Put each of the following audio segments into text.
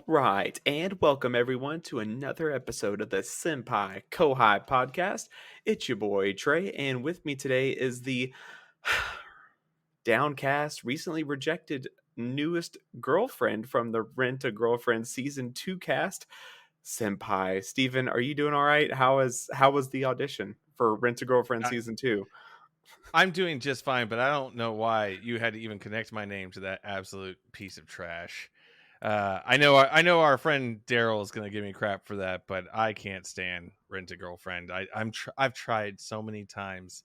All right, and welcome everyone to another episode of the Senpai Kohai podcast. It's your boy Trey, and with me today is the downcast, recently rejected newest girlfriend from the Rent a Girlfriend season 2 cast, Senpai. Steven, are you doing all right? How was the audition for Rent a Girlfriend I, season 2? I'm doing just fine, but I don't know why you had to even connect my name to that absolute piece of trash. I know our friend Daryl is going to give me crap for that, but I can't stand Rent a Girlfriend. I've tried so many times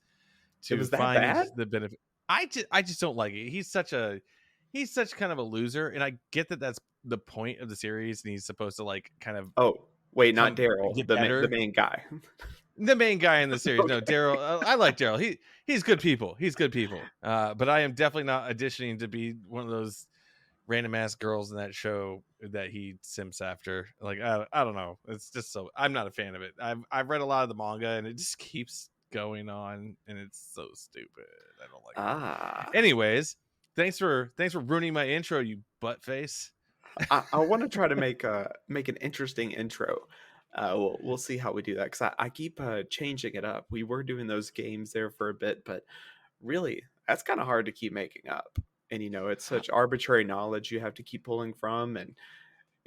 It to was that find bad? the benefit. I just don't like it. He's such kind of a loser, and I get that that's the point of the series, and he's supposed to like kind of Oh, wait, not come Daryl, get the better. main guy. The main guy in the series. No, Okay. Daryl. I like Daryl. He's good people. He's good people. But I am definitely not auditioning to be one of those random ass girls in that show that he simps after. Like I don't know. It's just so I'm not a fan of it. I've read a lot of the manga and it just keeps going on and it's so stupid. I don't like it. Ah. Anyways, thanks for ruining my intro, you butt face. I want to try to make an interesting intro. We'll see how we do that because I keep changing it up. We were doing those games there for a bit, but really, that's kind of hard to keep making up. And it's such arbitrary knowledge you have to keep pulling from, and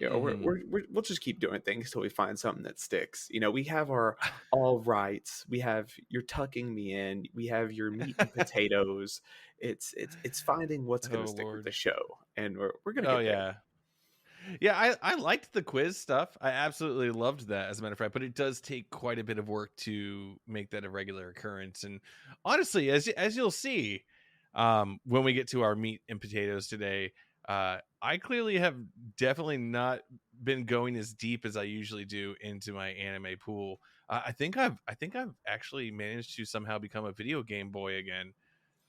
Hmm. we'll just keep doing things till we find something that sticks. We have our all rights. We have you're tucking me in. We have your meat and potatoes. It's finding what's going to Oh stick with the Lord. show, and we're gonna Oh get there. yeah. Yeah, I liked the quiz stuff. I absolutely loved that, as a matter of fact. But it does take quite a bit of work to make that a regular occurrence. And honestly, as you'll see, when we get to our meat and potatoes today, I clearly have definitely not been going as deep as I usually do into my anime pool. I think I've actually managed to somehow become a video game boy again.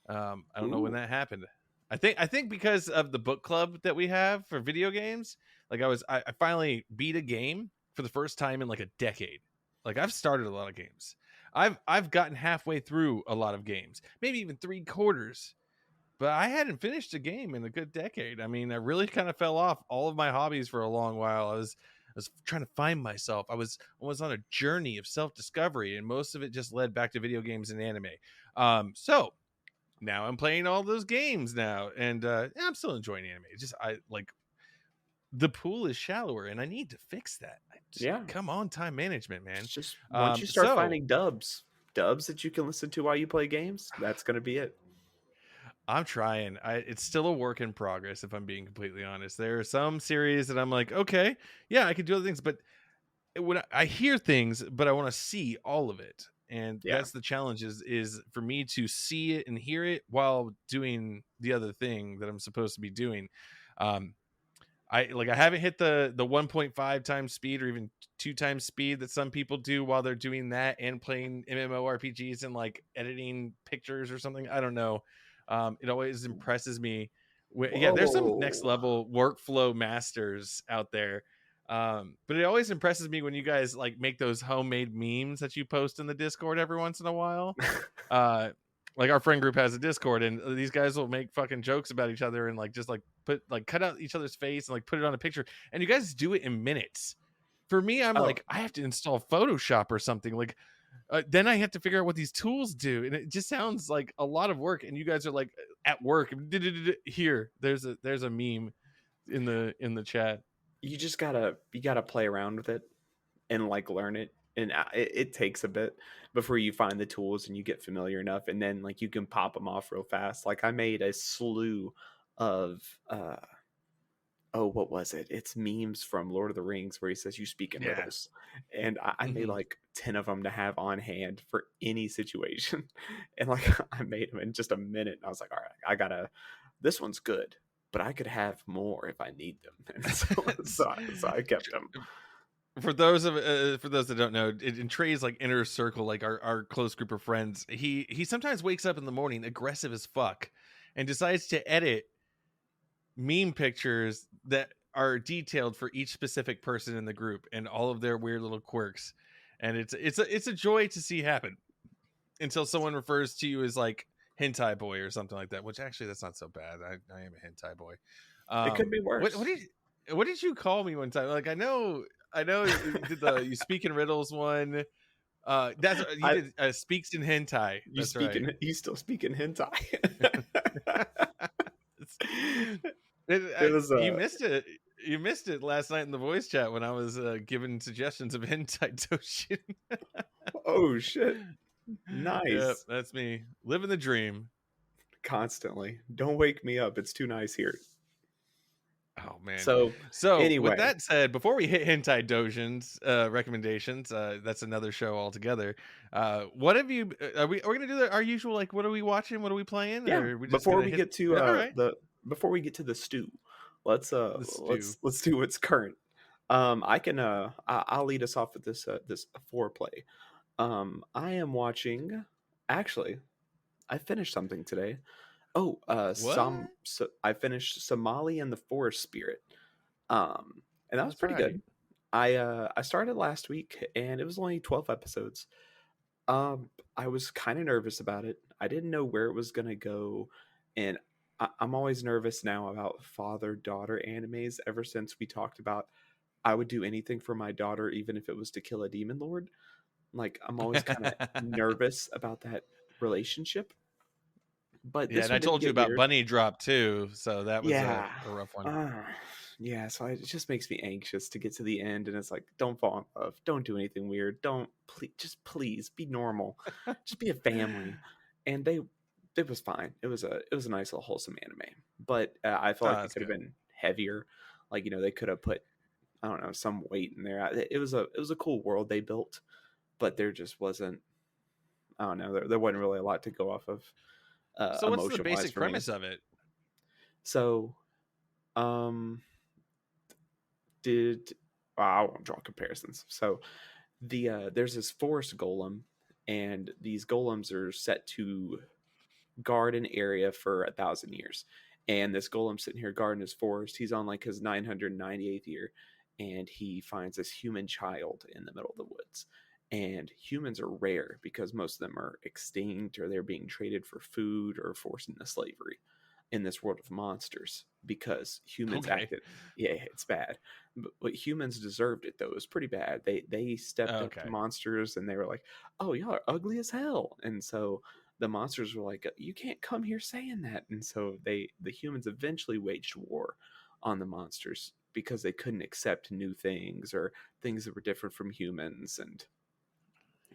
I don't know when Ooh. that happened. I think because of the book club that we have for video games. Like I finally beat a game for the first time in like a decade. Like I've started a lot of games. I've gotten halfway through a lot of games, maybe even 3/4. But I hadn't finished a game in a good decade. I mean, I really kind of fell off all of my hobbies for a long while. I was trying to find myself. I was on a journey of self discovery, and most of it just led back to video games and anime. So now I'm playing all those games now, and I'm still enjoying anime. It's just I like the pool is shallower, and I need to fix that. Yeah. Come on, time management, It's man. just once you start So finding dubs that you can listen to while you play games, that's gonna be it. I'm trying. It's still a work in progress, if I'm being completely honest. There are some series that I'm like, okay, yeah, I can do other things, but when I hear things, but I want to see all of it, and Yeah. that's the challenge. Is for me to see it and hear it while doing the other thing that I'm supposed to be doing. Um, I haven't hit the 1.5 times speed or even 2 times speed that some people do while they're doing that and playing MMORPGs and like editing pictures or something. I don't know. It always impresses me. Yeah, there's some next Whoa. level workflow masters out there. But it always impresses me when you guys like make those homemade memes that you post in the Discord every once in a while. Uh, like our friend group has a Discord, and these guys will make fucking jokes about each other and like just like cut out each other's face and like put it on a picture, and you guys do it in minutes. For me, I'm Oh, like, I have to install Photoshop or something. Like, then I have to figure out what these tools do, and it just sounds like a lot of work. And you guys are like at work. Here, there's a meme in the chat. you gotta play around with it and like learn it, and it takes a bit before you find the tools and you get familiar enough, and then like you can pop them off real fast. Like I made a slew of oh, what was it? It's memes from Lord of the Rings where he says you speak in Yeah. riddles, and I made Hmm. like 10 of them to have on hand for any situation, and like I made them in just a minute. And I was like, all right, I gotta. This one's good, but I could have more if I need them, and so I kept them. For those that don't know, in Trey's like inner circle, like our close group of friends, he sometimes wakes up in the morning aggressive as fuck and decides to edit meme pictures that are detailed for each specific person in the group and all of their weird little quirks. And it's a joy to see happen until someone refers to you as like hentai boy or something like that, which actually that's not so bad. I am a hentai boy. It could be What worse. do you What did you call me one time? Like I know you did the you speak in riddles one. That's you I did speaks in hentai. That's right. you still speak in hentai. It was You missed it. You missed it last night in the voice chat when I was giving suggestions of hentai Toshin. oh shit. Yep, Nice. that's me living the dream. Constantly. Don't wake me up. It's too nice here. Oh man. So So with anyway, that said, before we hit hentai dojins recommendations, that's another show altogether. What have you? Are we gonna do our usual like? What are we watching? What are we playing? yeah, Or are we just before gonna we hit? get to All right, the before we get to the stew, the stew. let's do what's current. I'll lead us off with this foreplay. I am watching, actually, I finished something today. Oh, What? I finished Somali and the Forest Spirit. And that was That's pretty right. good. I started last week and it was only 12 episodes. I was kind of nervous about it. I didn't know where it was gonna go, and I'm always nervous now about father-daughter animes. Ever since we talked about I would do anything for my daughter, even if it was to kill a demon lord. Like I'm always kind of nervous about that relationship. But Yeah, this and I one didn't told you get about weird. Bunny Drop too, so that was Yeah. a rough one. Uh, yeah, so it just makes me anxious to get to the end, and it's like, don't fall in love, don't do anything weird, don't please be normal, just be a family. And it was fine. It was a nice little wholesome anime, but I feel Oh, like it that's could have good. been heavier. Like they could have put I don't know some weight in there. It was a cool world they built, but there just wasn't. I don't know. There wasn't really a lot to go off of So what's the emotion wise basic for me. premise of it? So um did I won't draw comparisons. So there's this forest golem, and these golems are set to guard an area for 1,000 years. And this golem sitting here guarding his forest, he's on like his 998th year, and he finds this human child in the middle of the woods. And humans are rare because most of them are extinct or they're being traded for food or forced into slavery in this world of monsters because humans Okay. acted. Yeah, it's bad, but humans deserved it though. It was pretty bad. They stepped up to Okay. monsters and they were like, oh, y'all are ugly as hell. And so the monsters were like, you can't come here saying that. And so the humans eventually waged war on the monsters because they couldn't accept new things or things that were different from humans. And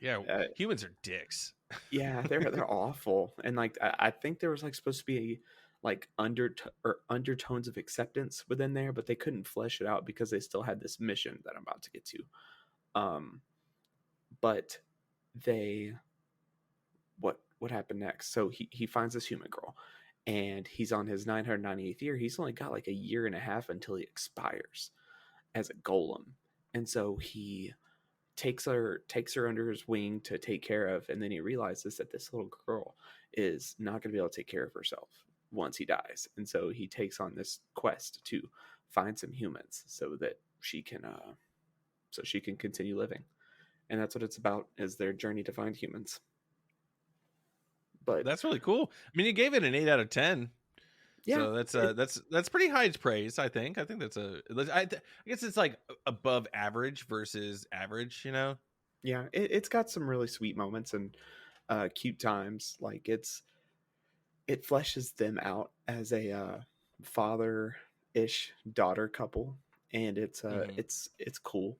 Yeah, uh, humans are dicks. yeah, they're awful. And like I think there was like supposed to be like undertones of acceptance within there, but they couldn't flesh it out because they still had this mission that I'm about to get to. Um, but they what happened next? So he finds this human girl, and he's on his 998th year. He's only got like a year and a half until he expires as a golem, and so he takes her under his wing to take care of, and then he realizes that this little girl is not going to be able to take care of herself once he dies, and so he takes on this quest to find some humans so she can continue living, and that's what it's about, is their journey to find humans. But That's really cool. I mean, you gave it an 8 out of 10. yeah, So that's pretty high praise, I think. I think I guess it's like above average versus average, you know? yeah, it's got some really sweet moments and cute times. Like it fleshes them out as a father ish daughter couple, and Mhm. it's cool.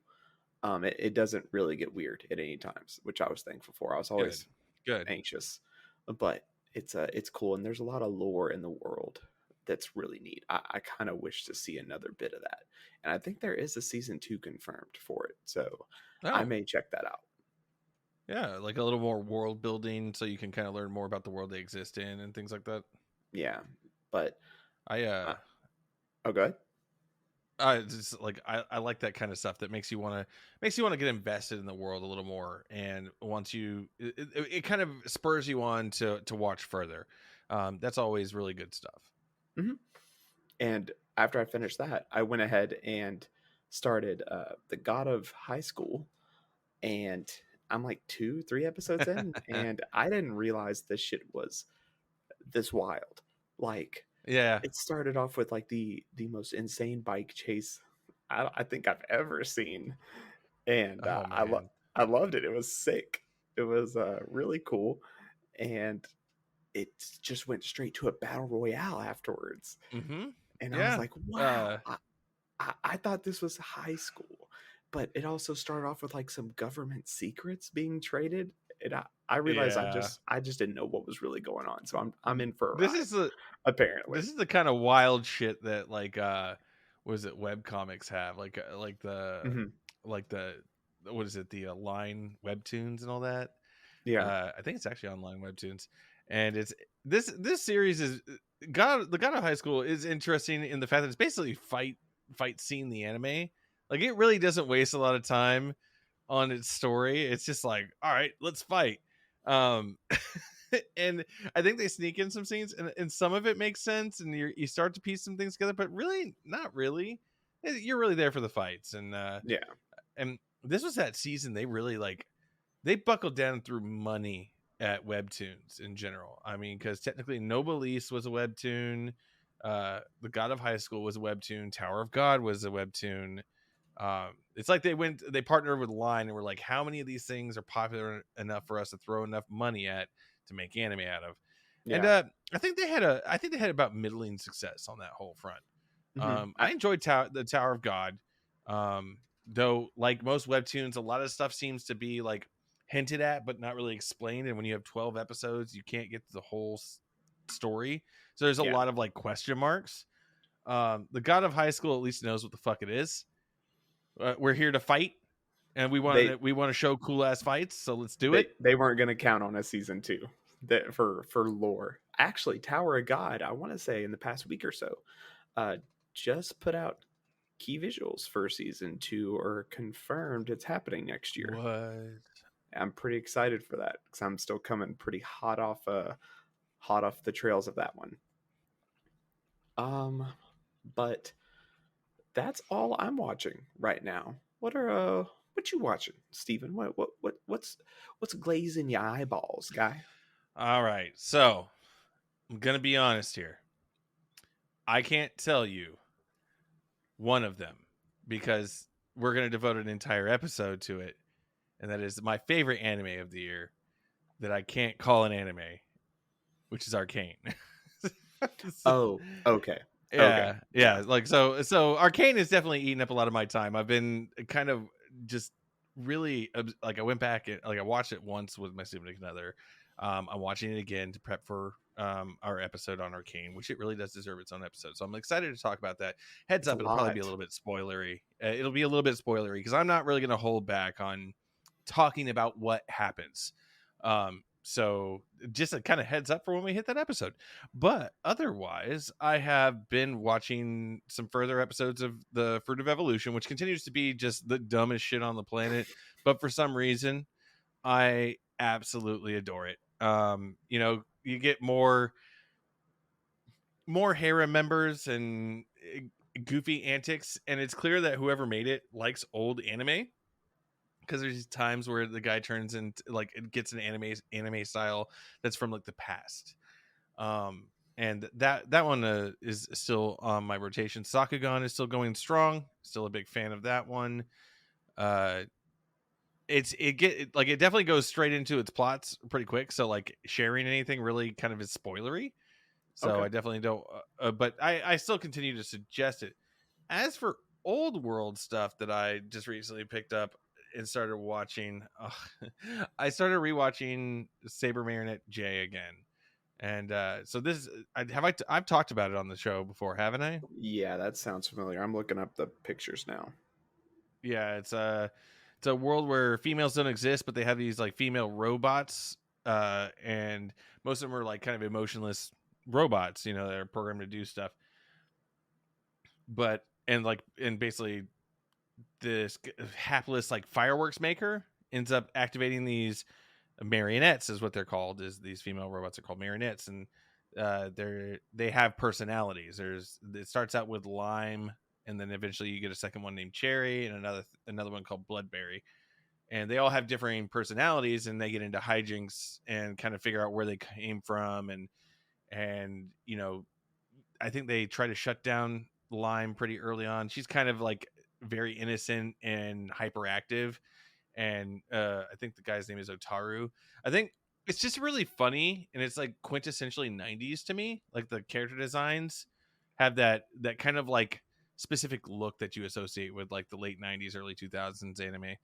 It doesn't really get weird at any times, which I was thankful for. I was Good. always Good. anxious, but it's cool, and there's a lot of lore in the world that's really neat. I kind of wish to see another bit of that, and I think there is a season 2 confirmed for it, so I Oh, may check that out. yeah, like a little more world building so you can kind of learn more about the world they exist in and things like that. Yeah, but I uh, oh, good. just like I like that kind of stuff that makes you want to get invested in the world a little more, and once it kind of spurs you on to watch further. That's always really good stuff. Hmm. And after I finished that, I went ahead and started the God of High School, and I'm like 2, 3 episodes in, and I didn't realize this shit was this wild. Like Yeah. It started off with like the most insane bike chase I think I've ever seen, and Oh man. I loved it. It was sick. It was really cool, and it just went straight to a battle royale afterwards. Mm-hmm. And I was Yeah. like, wow, Uh I thought this was high school, but it also started off with like some government secrets being traded. And I realized yeah. I just didn't know what was really going on. So I'm in for a This ride, is the apparently. this is the kind of wild shit that like was it web comics have Hmm. like the what is it, the line webtoons and all that. Yeah. I think it's actually online webtoons, and it's this series is God. The God of High School is interesting in the fact that it's basically fight scene the anime. Like it really doesn't waste a lot of time on its story. It's just like, all right, let's fight. Um, and I think they sneak in some scenes, and some of it makes sense, and you start to piece some things together, but really, not really. You're really there for the fights, Yeah. and this was that season they really like they buckled down through money at webtoons in general. I mean, because technically Noblesse was a webtoon, The God of High School was a webtoon, Tower of God was a webtoon. It's like they partnered with Line and were like, how many of these things are popular enough for us to throw enough money at to make anime out of? And Yeah. I think they had about middling success on that whole front. Hmm. I enjoyed the Tower of God. Um, though like most webtoons, a lot of stuff seems to be like hinted at but not really explained, and when you have 12 episodes you can't get to the whole story, so there's a Yeah. lot of like question marks. The God of High School at least knows what the fuck it is. We're here to fight, and They we want to show cool ass fights, so let's do it. they weren't going to count on a season two that for lore. Actually, Tower of God, I want to say in the past week or so, uh, just put out key visuals for season two, or confirmed it's happening next year. What? I'm pretty excited for that because I'm still coming pretty hot off the trails of that one. Um, but that's all I'm watching right now. What you watching, Steven? What's glazing your eyeballs, guy? All right, so I'm gonna be honest here. I can't tell you one of them because we're gonna devote an entire episode to it, and that is my favorite anime of the year that I can't call an anime, which is Arcane. Oh, okay. Okay. Yeah. Yeah, like so Arcane has definitely eaten up a lot of my time. I've been kind of just really like I went back and like I watched it once with my significant other. I'm watching it again to prep for our episode on Arcane, which it really does deserve its own episode, so I'm excited to talk about that. Heads It's a up, it'll probably be a lot. little bit spoilery. It'll be a little bit spoilery because I'm not really going to hold back on talking about what happens. So just a kind of heads up for when we hit that episode. But otherwise, I have been watching some further episodes of the Fruit of Evolution, which continues to be just the dumbest shit on the planet. But for some reason, I absolutely adore it. You get more harem members and goofy antics, and it's clear that whoever made it likes old anime, because there's times where the guy turns into like it gets an anime style that's from like the past. And that one is still on my rotation. Sakugan is still going strong, still a big fan of that one. uh it definitely goes straight into its plots pretty quick, so like sharing anything really kind of is spoilery, so Okay. I definitely don't but I still continue to suggest it. As for old world stuff that I just recently picked up and started watching, I started rewatching Saber Marionette J again. And so this is, I've talked about it on the show before, haven't I? Yeah, that sounds familiar. I'm looking up the pictures now. Yeah, it's a world where females don't exist, but they have these like female robots, and most of them are like kind of emotionless robots, that are programmed to do stuff. But and basically this hapless like fireworks maker ends up activating these marionettes, is what they're called. Is these female robots are called marionettes, and they have personalities. It starts out with Lime, and then eventually you get a second one named Cherry, and another one called Bloodberry, and they all have differing personalities, and they get into hijinks and kind of figure out where they came from, and I think they try to shut down Lime pretty early on. She's kind of like very innocent and hyperactive, and I think the guy's name is Otaru. I think it's just really funny, and it's like quintessentially 90s to me. Like the character designs have that kind of like specific look that you associate with like the late 90s, early 2000s anime.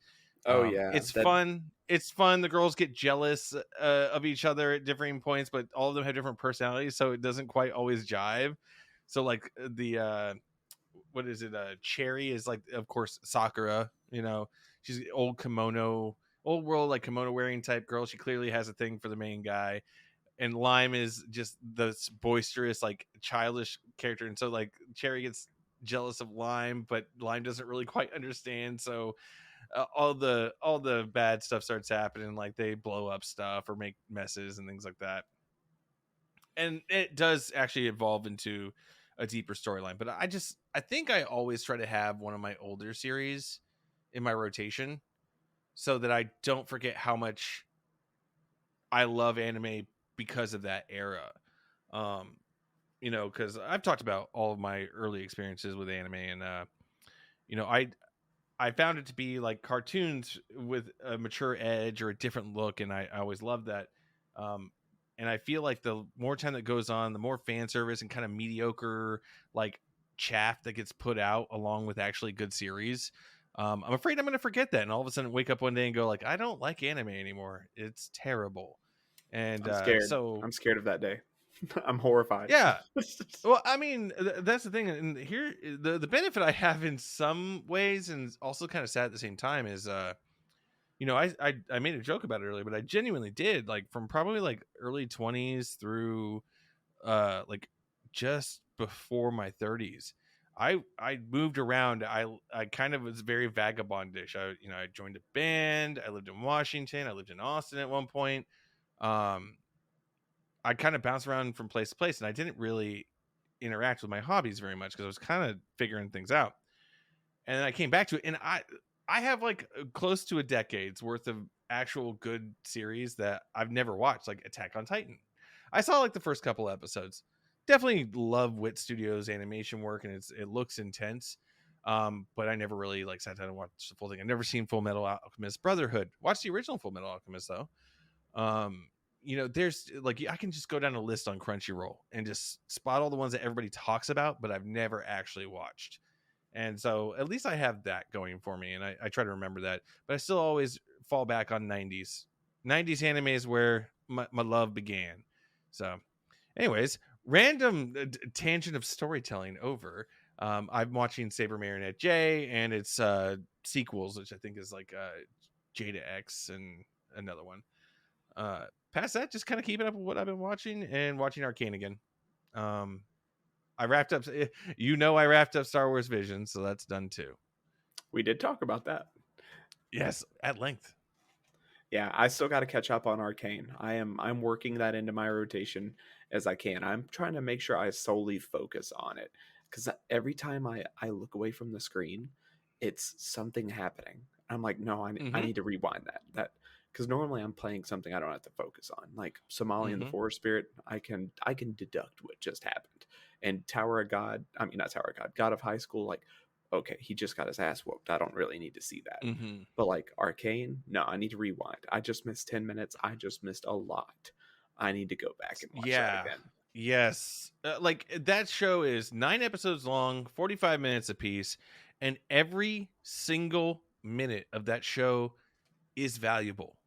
Oh yeah, It's that fun. It's fun. The girls get jealous of each other at differing points, but all of them have different personalities, so it doesn't quite always jive. So like the what is it? Cherry is like, of course, Sakura. You know, she's an old world like kimono wearing type girl. She clearly has a thing for the main guy. And Lime is just the boisterous, like childish character. And so like Cherry gets jealous of Lime, but Lime doesn't really quite understand. So all the bad stuff starts happening. Like they blow up stuff or make messes and things like that. And it does actually evolve into a deeper storyline. But I think I always try to have one of my older series in my rotation so that I don't forget how much I love anime because of that era. You know, because I've talked about all of my early experiences with anime, and you know, I found it to be like cartoons with a mature edge or a different look, and I always loved that. And I feel like the more time that goes on, the more fan service and kind of mediocre like chaff that gets put out along with actually good series. I'm afraid I'm going to forget that, and all of a sudden wake up one day and go like, I don't like anime anymore. It's terrible. And I'm scared. so I'm scared of that day. I'm horrified. yeah. Well, I mean, that's the thing, and here the benefit I have in some ways, and also kind of sad at the same time, is you know, I made a joke about it earlier, but I genuinely did, like from probably like early 20s through like just before my 30s. I moved around. I kind of was very vagabondish. I joined a band. I lived in Washington. I lived in Austin at one point. Um, I kind of bounced around from place to place, and I didn't really interact with my hobbies very much because I was kind of figuring things out. And then I came back to it, and I have like close to a decade's worth of actual good series that I've never watched, like Attack on Titan. I saw like the first couple episodes. Definitely love Wit Studios animation work, and it looks intense. But I never really like sat down and watched the full thing. I've never seen Full Metal Alchemist Brotherhood. Watched the original Full Metal Alchemist though. You know, there's like, I can just go down a list on Crunchyroll and just spot all the ones that everybody talks about, but I've never actually watched. And so at least I have that going for me, and I try to remember that. But I still always fall back on 90s anime is where my love began. So anyways, random tangent of storytelling over. I'm watching Saber Marionette J and its sequels, which I think is like Jada X and another one. Past that, just kind of keeping up with what I've been watching and watching Arcane again. I wrapped up, I wrapped up Star Wars Vision, so that's done too. We did talk about that. Yes, at length. Yeah, I still got to catch up on Arcane. I'm working that into my rotation as I can. I'm trying to make sure I solely focus on it, because every time I look away from the screen, it's something happening. I'm like, no, I need to rewind that because normally I'm playing something I don't have to focus on, like Somali and the Forest Spirit. I can deduct what just happened. And Tower of God, I mean not Tower of God, God of High School, like, okay, he just got his ass whooped. I don't really need to see that. But like Arcane, no, I need to rewind. I just missed 10 minutes. I just missed a lot. I need to go back and watch that again. Yes. Like that show is 9 episodes long, 45 minutes apiece, and every single minute of that show is valuable.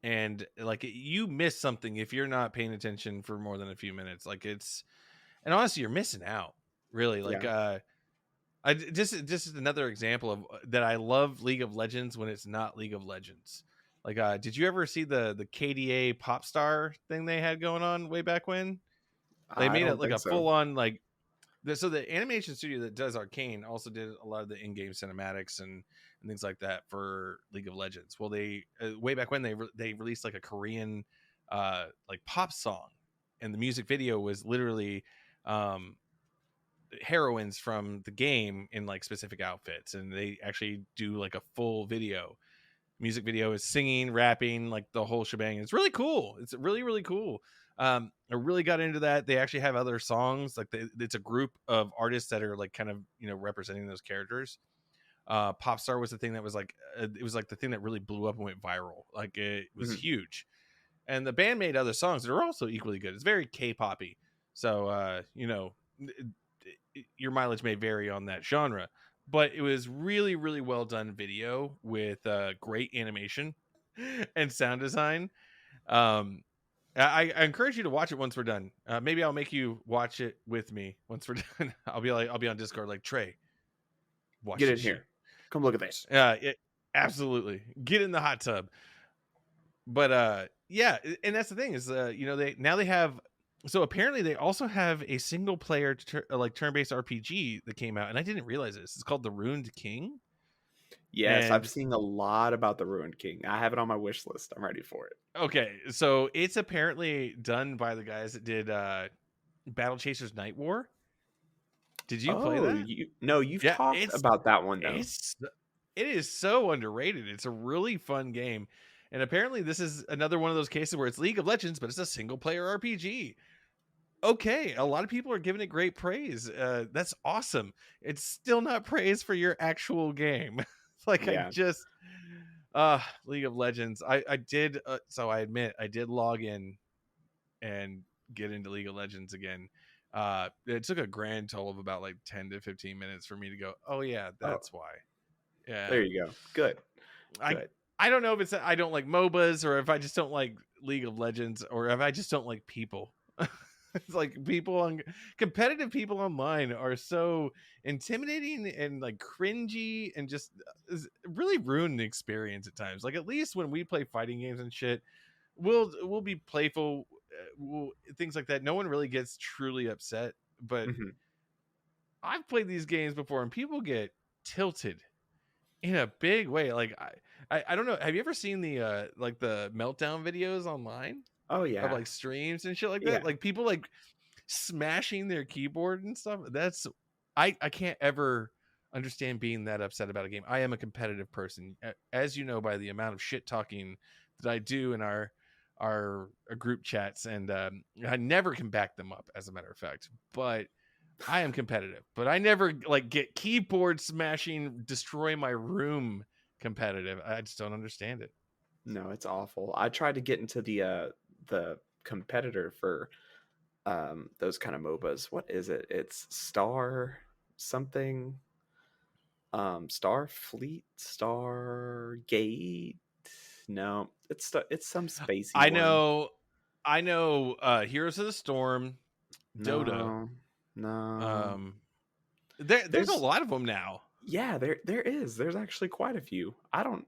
And like you miss something if you're not paying attention for more than a few minutes. Like and honestly, you're missing out. Really, like this is another example of that. I love League of Legends when it's not League of Legends. Like, did you ever see the KDA pop star thing they had going on way back when? They made it like a full on like. So the animation studio that does Arcane also did a lot of the in-game cinematics and things like that for League of Legends. Well, they way back when they released like a Korean like pop song, and the music video was literally heroines from the game in like specific outfits, and they actually do like a full music video is singing, rapping, like the whole shebang. It's really cool. It's really, really cool. I really got into that. They actually have other songs. Like it's a group of artists that are like kind of representing those characters. Popstar was the thing that was like it was like the thing that really blew up and went viral. Like it was Mhm. huge. And the band made other songs that are also equally good. It's very K-poppy. So your mileage may vary on that genre, but it was really, really well done video with great animation and sound design. um I encourage you to watch it once we're done. Maybe I'll make you watch it with me once we're done. I'll be on Discord like, Trey, watch Get this in shit. here. Come look at this. Absolutely, get in the hot tub. But yeah, and that's the thing is they have, so apparently they also have a single player like turn-based RPG that came out, and I didn't realize this. It's called The Ruined King. Yes, I've And seen a lot about the Ruined King. I have it on my wish list. I'm ready for it. okay, so it's apparently done by the guys that did Battle Chasers Night War. Did you play Oh, that? you've Yeah, talked about that one though. it is so underrated. It's a really fun game. And apparently this is another one of those cases where it's League of Legends, but it's a single player RPG. Okay, a lot of people are giving it great praise. That's awesome. It's still not praise for your actual game. Like Yeah. League of Legends. I did so I admit I did log in and get into League of Legends again. It took a grand total of about like 10 to 15 minutes for me to go, oh yeah, Oh, that's why. Yeah. there you go. Good. I I don't know if it's that I don't like MOBAs or if I just don't like League of Legends or if I just don't like people. It's like competitive people online are so intimidating and like cringy and just really ruin the experience at times. Like at least when we play fighting games and shit, we'll be playful, things like that. No one really gets truly upset, but Mhm. I've played these games before and people get tilted in a big way. Like I don't know. Have you ever seen the like the meltdown videos online Oh of yeah. like streams and shit like that? Yeah. Like people like smashing their keyboard and stuff. That's I can't ever understand being that upset about a game. I am a competitive person, as you know by the amount of shit talking that I do in our group chats, and I never can back them up, as a matter of fact. But I am competitive, but I never like get keyboard smashing, destroy my room competitive. I just don't understand it. No, it's awful. I tried to get into the competitor for those kind of MOBAs. What is it? It's Star something. Starfleet, Stargate. No, it's some spacey I one. know, I know. Heroes of the Storm, Dota. No, no. Um, there's a There's lot of them now. yeah, there is. There's actually quite a few. I don't.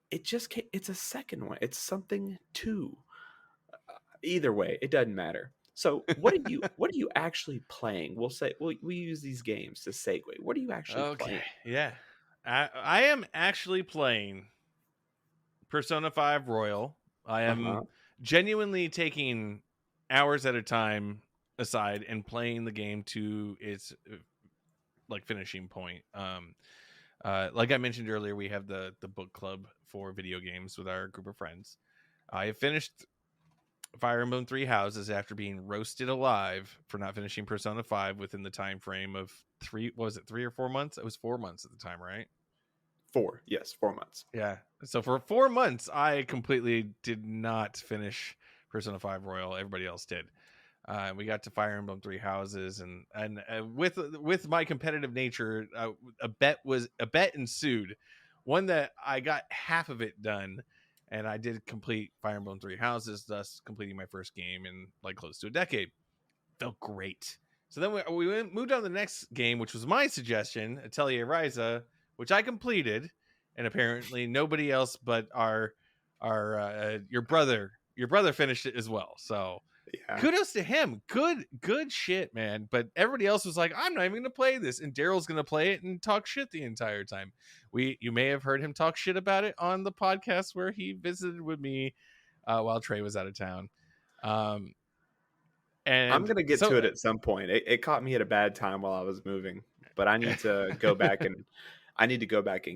It just can't, it's a second one. It's something two. Either way, it doesn't matter. So what are you actually playing? We'll say we use these games to segue. What are you actually Okay, playing? yeah, I am actually playing Persona 5 Royal. I Uh am huh. genuinely taking hours at a time aside and playing the game to its like finishing point. Like I mentioned earlier, we have the book club for video games with our group of friends. I have finished Fire Emblem Three Houses after being roasted alive for not finishing Persona 5 within the time frame of what was it, 3 or 4 months? It was 4 months at the time, right? 4, yes, 4 months. Yeah. So for 4 months, I completely did not finish Persona 5 Royal. Everybody else did. We got to Fire Emblem Three Houses, and with my competitive nature, a bet ensued. One that I got half of it done, and I did complete Fire Emblem Three Houses, thus completing my first game in like close to a decade. Felt great. So then we moved on to the next game, which was my suggestion, Atelier Ryza, which I completed, and apparently nobody else but our your brother finished it as well. So Yeah. kudos to him. Good shit, man. But everybody else was like, I'm not even gonna play this, and Daryl's gonna play it and talk shit the entire time. You may have heard him talk shit about it on the podcast where he visited with me while Trey was out of town. I'm And gonna get to so it at some point. It caught me at a bad time while I was moving, but I need to go back and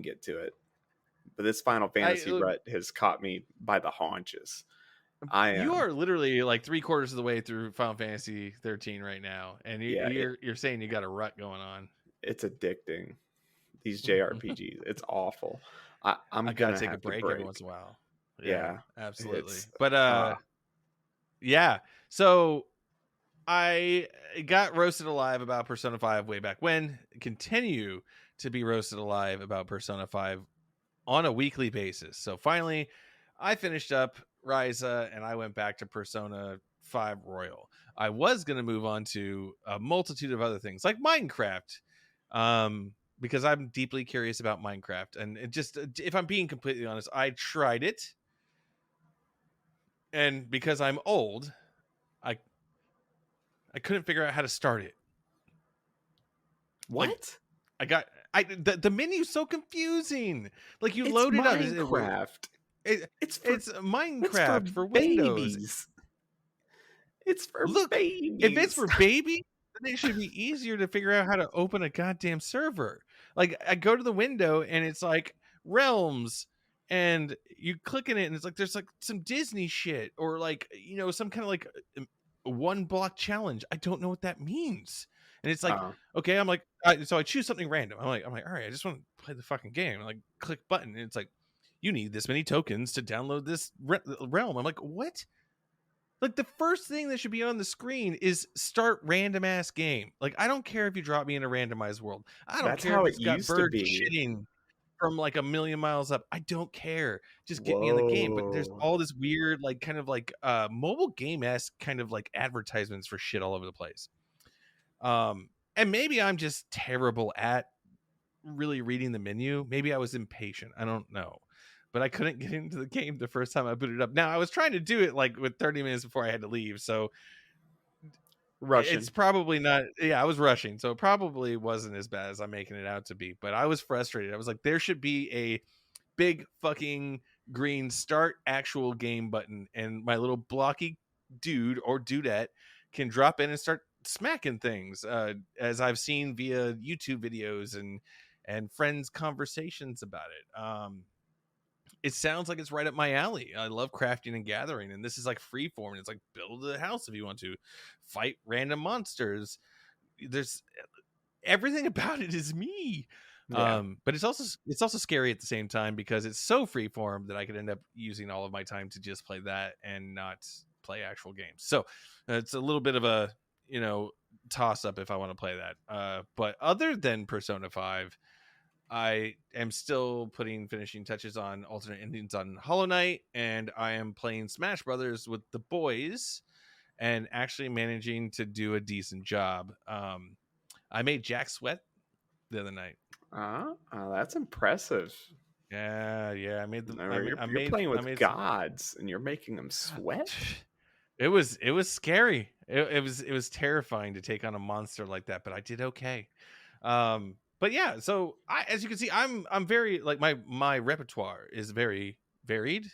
get to it. But this Final Fantasy I rut has caught me by the haunches. I You am. are literally like 3/4 of the way through Final Fantasy 13 right now, and Yeah, you're saying you got a rut going on. it's addicting. These JRPGs, it's awful. I'm I gotta gonna take a have to break every break. once in a while. Yeah, Yeah, absolutely. it's But uh yeah. So I got roasted alive about Persona 5 way back when. Continue to be roasted alive about Persona 5 on a weekly basis. So finally, I finished up Ryza and I went back to Persona 5 Royal. I was going to move on to a multitude of other things like Minecraft, because I'm deeply curious about Minecraft. And it just, if I'm being completely honest, I tried it. And because I'm old, I I couldn't figure out how to start it. Like what? the menu's so confusing. Like you It's load it up. Minecraft. It, It's for it's it's for Minecraft for Windows. babies. It's for Look, if it's babies. for babies, then it should be easier to figure out how to open a goddamn server. Like I go to the window and it's like realms, and you click in it and it's like there's like some Disney shit or like some kind of like one block challenge. I don't know what that means. And it's like, Uh, okay, I'm like, so I choose something random. I'm like, all right, I just want to play the fucking game. I'm like, click button, and it's like, you need this many tokens to download this realm. I'm like, what? Like the first thing that should be on the screen is start random ass game. Like I don't care if you drop me in a randomized world. I don't that's care how if it it's got used to birds be. shitting from like a million miles up. I don't care. Just get me in the game. But there's Whoa. all this weird, like kind of like mobile game-esque kind of like advertisements for shit all over the place. And maybe I'm just terrible at really reading the menu. Maybe I was impatient. I don't know. But I couldn't get into the game the first time I booted up. Now I was trying to do it like with 30 minutes before I had to leave. So it's Russian. probably not. Yeah, I was rushing. So it probably wasn't as bad as I'm making it out to be. But I was frustrated. I was like, there should be a big fucking green start actual game button. And my little blocky dude or dudette can drop in and start smacking things, as I've seen via YouTube videos and friends' conversations about it. It sounds like it's right up my alley. I love crafting and gathering, and this is like freeform. And it's like build a house if you want to, fight random monsters. There's everything about it is me. Yeah. But it's also scary at the same time because it's so freeform that I could end up using all of my time to just play that and not play actual games. So it's a little bit of a toss up if I want to play that. But other than Persona 5, I am still putting finishing touches on alternate endings on Hollow Knight, and I am playing Smash Brothers with the boys and actually managing to do a decent job. I made Jack sweat the other night. That's impressive. Yeah. I made the. No, you're playing I with made some. gods and you're making them sweat. It was scary. It was terrifying to take on a monster like that, but I did okay. But yeah, so as you can see, I'm very like my repertoire is very varied,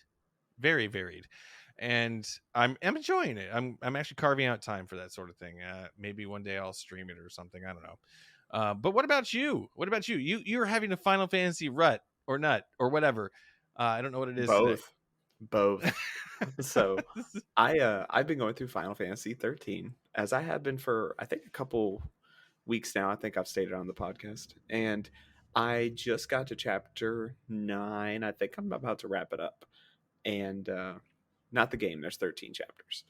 very varied, and I'm enjoying it. I'm actually carving out time for that sort of thing. Maybe one day I'll stream it or something. I don't know. But what about you? What about you? You're having a Final Fantasy rut or nut or whatever. I don't know what it is today. Both. So I've been going through Final Fantasy 13 as I have been for I think a couple weeks now. I think I've stated on the podcast, and I just got to chapter 9. I think I'm about to wrap it up, and not the game. There's 13 chapters.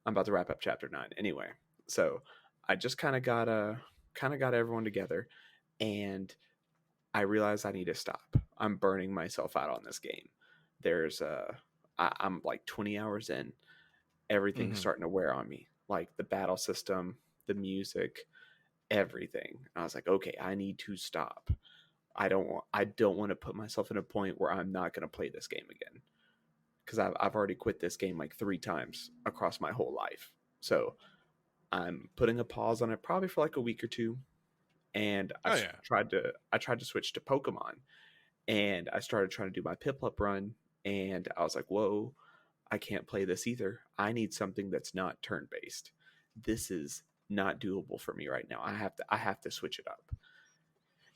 I'm about to wrap up chapter 9 anyway. So I just kind of got everyone together, and I realize I need to stop. I'm burning myself out on this game. There's I'm like 20 hours in. Everything's Mm-hmm. starting to wear on me. Like the battle system, the music, everything. I was like, okay, I need to stop. I don't want to put myself in a point where I'm not going to play this game again, because I've already quit this game like 3 times across my whole life. So I'm putting a pause on it probably for like a week or two, and Oh yeah. I tried to switch to Pokemon, and I started trying to do my Piplup run, and I was like, whoa, I can't play this either. I need something that's not turn based. This is not doable for me right now. I have to switch it up.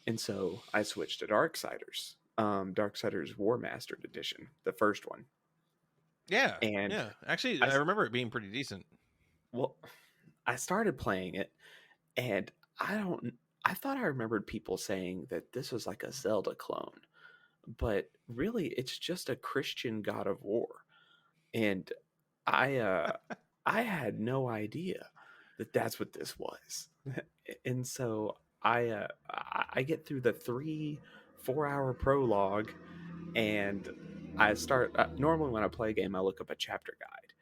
And so I switched to Darksiders. Darksiders War Mastered Edition, the first one. Yeah, And yeah. Actually, I I remember it being pretty decent. well, I started playing it, and I don't. I thought I remembered people saying that this was like a Zelda clone, but really, it's just a Christian God of War. And I I had no idea that that's what this was. And so I get through the 3 4 hour prologue, and I start normally when I play a game I look up a chapter guide,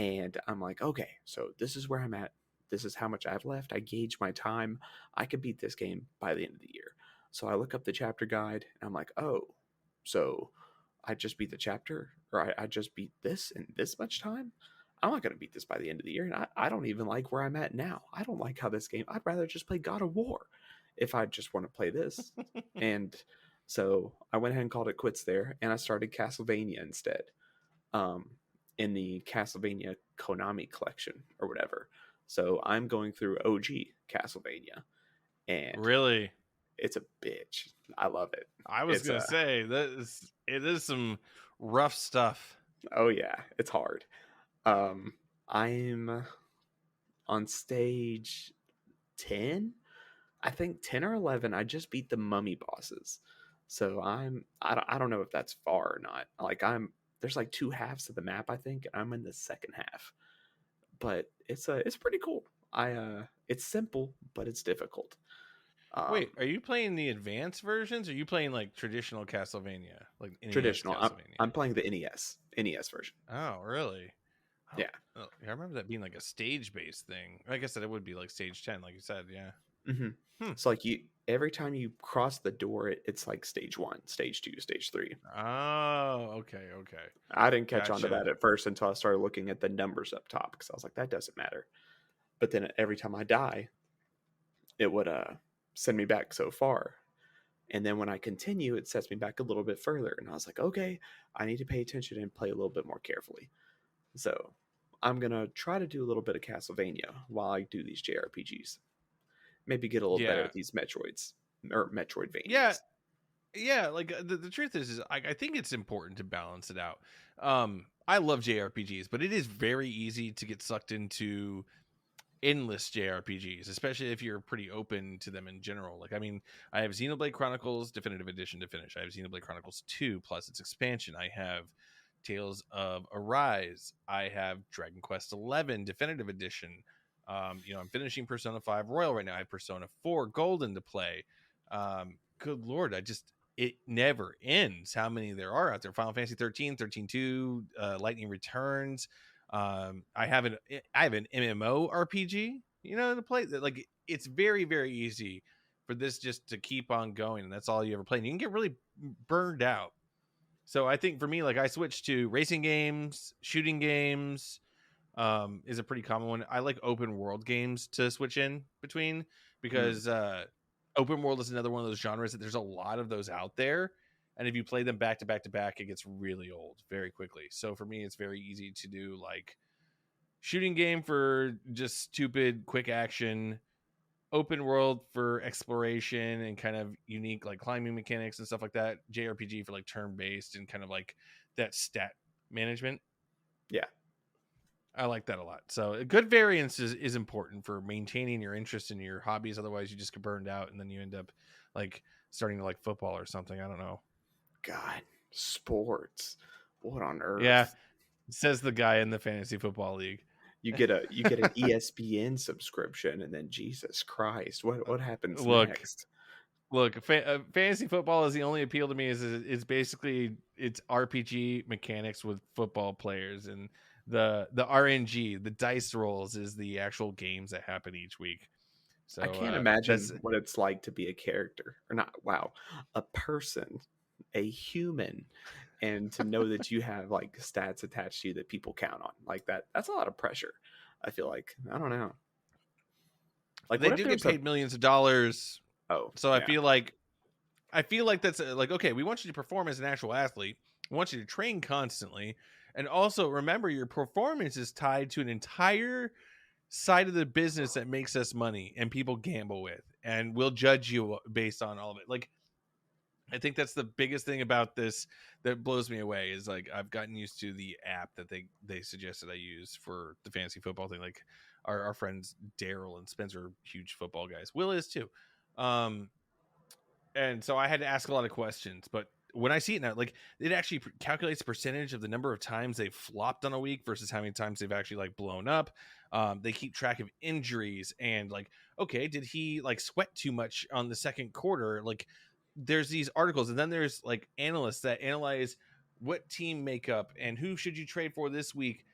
and I'm like, okay, so this is where I'm at. This is how much I have left. I gauge my time. I could beat this game by the end of the year. So I look up the chapter guide, and I'm like, oh, so I just beat the chapter, or I just beat this in this much time. I'm not going to beat this by the end of the year. And I don't even like where I'm at now. I don't like how this game, I'd rather just play God of War if I just want to play this. And so I went ahead and called it quits there, and I started Castlevania instead, um, in the Castlevania Konami collection or whatever. So I'm going through OG Castlevania, and Really? it's a bitch. I love it. I was It's gonna a say it is some rough stuff. Oh yeah, it's hard. I'm on stage 10. I think 10 or 11. I just beat the mummy bosses. So I don't know if that's far or not. Like there's like two halves of the map I think, and I'm in the second half. But it's pretty cool. It's simple, but it's difficult. Wait, Um are you playing the advanced versions? Or are you playing like traditional Castlevania, like NES Traditional. I'm Castlevania? playing the NES version. Oh, really? Yeah. I remember that being like a stage-based thing. I guess that it would be like stage 10, like you said. Yeah. hmm Hmm. So like every time you cross the door, it's like stage 1, stage 2, stage 3. Oh, okay, okay. I didn't catch on to Gotcha. that at first until I started looking at the numbers up top, because I was like, that doesn't matter. But then every time I die, it would send me back so far. And then when I continue, it sets me back a little bit further. And I was like, okay, I need to pay attention and play a little bit more carefully. So I'm going to try to do a little bit of Castlevania while I do these JRPGs. Maybe get a little better Yeah. at these Metroids or Yeah. Metroidvanias. Yeah, like the truth is I think it's important to balance it out. I love JRPGs, but it is very easy to get sucked into endless JRPGs, especially if you're pretty open to them in general. Like, I mean, I have Xenoblade Chronicles Definitive Edition to finish. I have Xenoblade Chronicles 2 plus its expansion. I have Tales of Arise. I have Dragon Quest 11 Definitive Edition. I'm finishing Persona 5 Royal right now. I have Persona 4 Golden to play. Good Lord, it never ends how many there are out there. Final Fantasy 13, 13-2, Lightning Returns. I have an MMO RPG, to play. Like, it's very, very easy for this just to keep on going, and that's all you ever play. And you can get really burned out. So I think for me, like, I switched to racing games, shooting games, is a pretty common one. I like open world games to switch in between, because open world is another one of those genres that there's a lot of those out there. And if you play them back to back to back, it gets really old very quickly. So for me, it's very easy to do like shooting game for just stupid quick action, open world for exploration and kind of unique like climbing mechanics and stuff like that, JRPG for like turn based and kind of like that stat management. Yeah. I like that a lot. So a good variance is important for maintaining your interest in your hobbies. Otherwise you just get burned out and then you end up like starting to like football or something. I don't know. God, sports. What on Yeah, earth? says the guy in the fantasy football league. You get an ESPN subscription, and then Jesus Christ, what happens Look, next? fantasy football is the only appeal to me is it's basically it's RPG mechanics with football players, and the RNG, the dice rolls, is the actual games that happen each week. So I can't that's imagine what it's like to be a character, or not. Wow, a person, a human, and to know that you have like stats attached to you that people count on, like that. That's a lot of pressure. I feel like I don't know. Like, they what if do get there's a paid millions of dollars. oh So yeah, I feel like that's like, okay, we want you to perform as an actual athlete. We want you to train constantly. And also remember, your performance is tied to an entire side of the business that makes us money and people gamble with. And we'll judge you based on all of it. Like, I think that's the biggest thing about this that blows me away is like I've gotten used to the app that they suggested I use for the fantasy football thing. Like our friends Daryl and Spencer are huge football guys. Will is too. Um, and so I had to ask a lot of questions, but when I see it now, like it actually calculates the percentage of the number of times they've flopped on a week versus how many times they've actually like blown up. They keep track of injuries and like, okay, did he like sweat too much on the second quarter? Like there's these articles, and then there's like analysts that analyze what team makeup and who should you trade for this week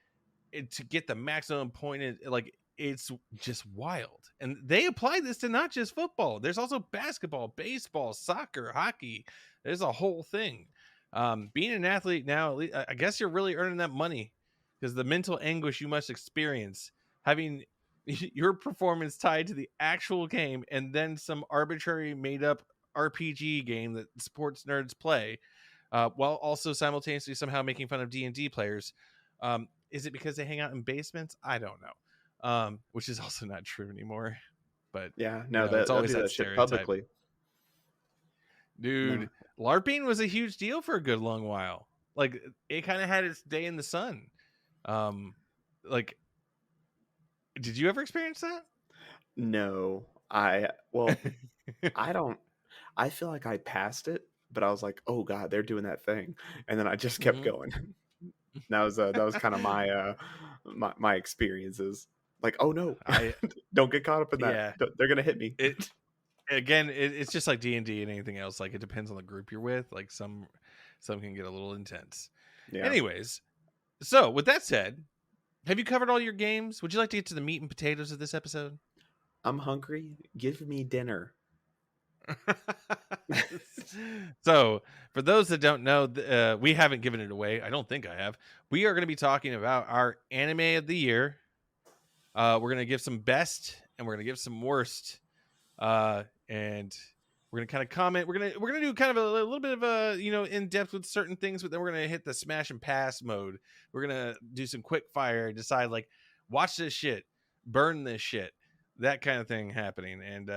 to get the maximum point. Like it's just wild, and they apply this to not just football. There's also basketball, baseball, soccer, hockey. There's a whole thing. Being an athlete now, I guess you're really earning that money because the mental anguish you must experience having your performance tied to the actual game and then some arbitrary made up RPG game that sports nerds play, while also simultaneously somehow making fun of D&D players. Is it because they hang out in basements? I don't know. Which is also not true anymore. But Yeah, you no, know, it's they'll always do that that shit stereotype. publicly. No, Dude, LARPing was a huge deal for a good long while. Like it kind of had its day in the sun. Like, did you ever experience that? no, I don't. I feel like I passed it, but I was like, oh god, they're doing that thing, and then I just kept Mhm. going. That was kind of my experiences. Like, oh no, I don't get caught up in that. Yeah. They're gonna hit me. It again. It's just like D&D and anything else. Like it depends on the group you're with. Like some can get a little intense. Yeah, Anyways, so with that said, have you covered all your games? Would you like to get to the meat and potatoes of this episode? I'm hungry. Give me dinner. So, for those that don't know, we haven't given it away. I don't think I have. We are going to be talking about our anime of the year. We're going to give some best and we're going to give some worst. And we're going to kind of comment. We're going to do kind of a little bit of a, in depth with certain things, but then we're going to hit the smash and pass mode. We're going to do some quick fire, decide like watch this shit, burn this shit, that kind of thing happening. And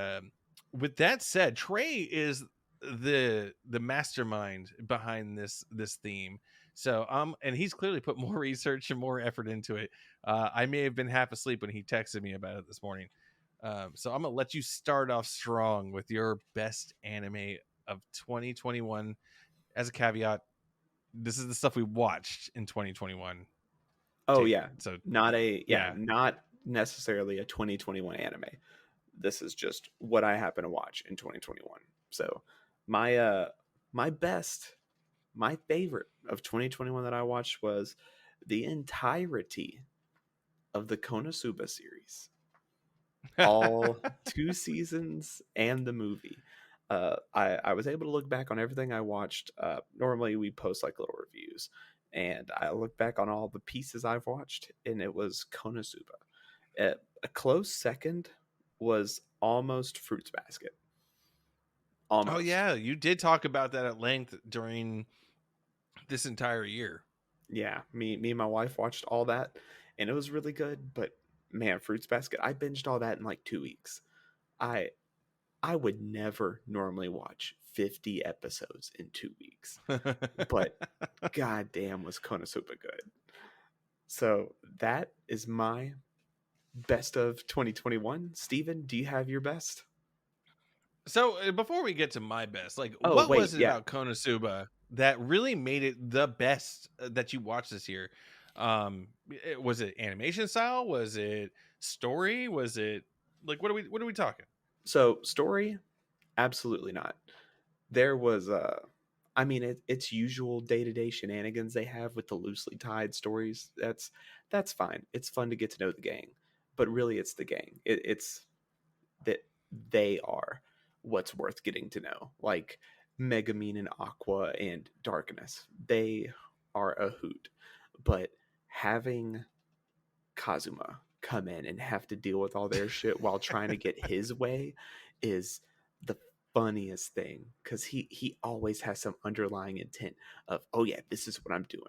with that said, Trey is the mastermind behind this theme. So and he's clearly put more research and more effort into it. I may have been half asleep when he texted me about it this morning. So I'm gonna let you start off strong with your best anime of 2021. As a caveat, this is the stuff we watched in 2021. Oh Take yeah, so yeah. not necessarily a 2021 anime. This is just what I happen to watch in 2021. So my my best, my favorite of 2021 that I watched was the entirety of the Konosuba series, all 2 seasons and the movie. I was able to look back on everything I watched. Normally we post like little reviews, and I look back on all the pieces I've watched, and it was Konosuba. A close second was almost Fruits Basket. Oh Almost. yeah, you did talk about that at length during this entire year. Yeah, me and my wife watched all that, and it was really good. But man, Fruits Basket, I binged all that in like 2 weeks. I I would never normally watch 50 episodes in 2 weeks, but goddamn was Konosuba good. So that is my best of 2021. Steven, do you have your best? So before we get to my best, like Oh what wait, was it yeah. about Konosuba that really made it the best that you watched this year? Was it animation style? Was it story? Was it like what are we talking? So story, absolutely not. There was I mean it's usual day-to-day shenanigans they have with the loosely tied stories. That's fine. It's fun to get to know the gang, but really it's the gang. It's that they are what's worth getting to know. Like Megamine and Aqua and Darkness, they are a hoot. But having Kazuma come in and have to deal with all their shit while trying to get his way is the funniest thing, because he always has some underlying intent of, oh yeah, this is what I'm doing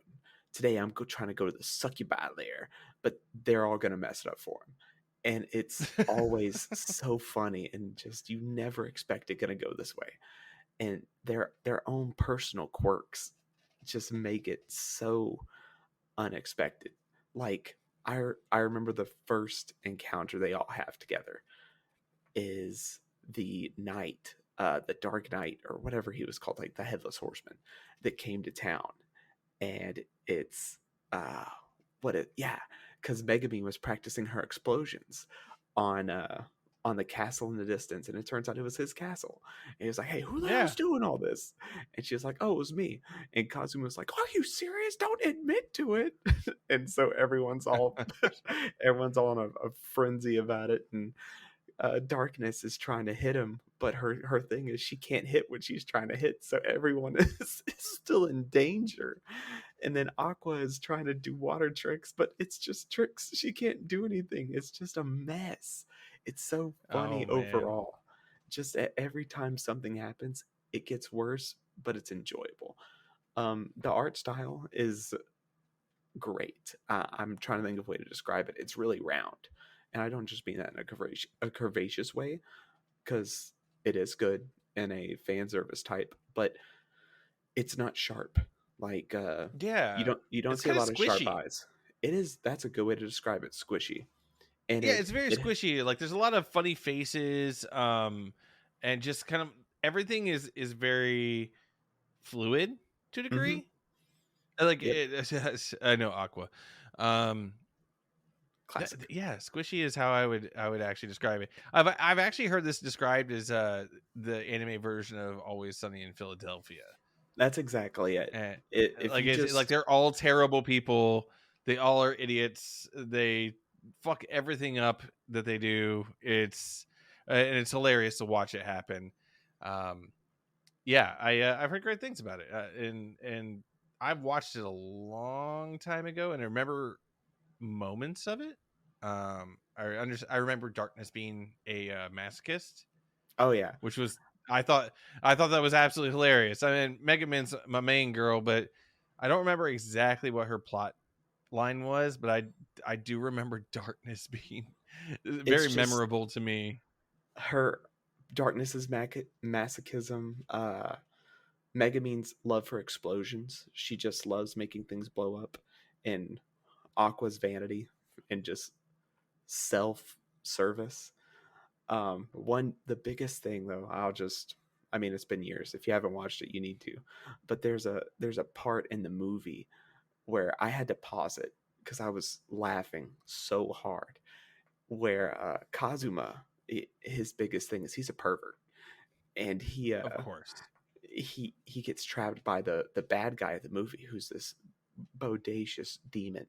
today. Trying to go to the succubi lair, but they're all gonna mess it up for him, and it's always so funny, and just you never expect it gonna go this way. and their own personal quirks just make it so unexpected. Like I remember the first encounter they all have together is the knight, the Dark Knight or whatever he was called, like the Headless Horseman that came to town, and it's uh what it yeah, because Megami was practicing her explosions on uh on the castle in the distance, and it turns out it was his castle. And he was like, "Hey, who the Yeah. hell's doing all this?" And she was like, "Oh, it was me." And Kazuma was like, "Are you serious? Don't admit to it." And so everyone's all in a frenzy about it, and Darkness is trying to hit him, but her thing is she can't hit what she's trying to hit, so everyone is still in danger. And then Aqua is trying to do water tricks, but it's just tricks. She can't do anything. It's just a mess. It's so Oh funny man. overall. Just every time something happens, it gets worse, but it's enjoyable. The art style is great. I'm trying to think of a way to describe it. It's really round, and I don't just mean that in a curvaceous way, because it is good in a fan service type, but it's not sharp. Like Yeah. you don't It's see a kind of lot of sharp squishy. eyes. It is That's a good way to describe it. Squishy, and Yeah, it's very it squishy. Like there's a lot of funny faces, and just kind of everything is very fluid to a mm-hmm, degree. Like yep, I know Aqua. Um, classic. yeah, squishy is how I would actually describe it. I've actually heard this described as the anime version of Always Sunny in Philadelphia. That's exactly it. And If like you it's like just they're all terrible people. They all are idiots. They fuck everything up that they do. It's and it's hilarious to watch it happen. Um, yeah, I've heard great things about it, and I've watched it a long time ago, and I remember moments of it. I remember Darkness being a masochist, oh yeah, which was I thought that was absolutely hilarious. I mean, Mega Man's my main girl, but I don't remember exactly what her plot line was, but I do remember Darkness being it's very just memorable to me. her Darkness is masochism. Megumin's love for explosions. She just loves making things blow up, and Aqua's vanity and just self service. The biggest thing though, I mean, it's been years. If you haven't watched it, you need to. But there's a part in the movie where I had to pause it because I was laughing so hard. Where Kazuma, his biggest thing is he's a pervert, and Of course. he gets trapped by the bad guy of the movie, who's this bodacious demon,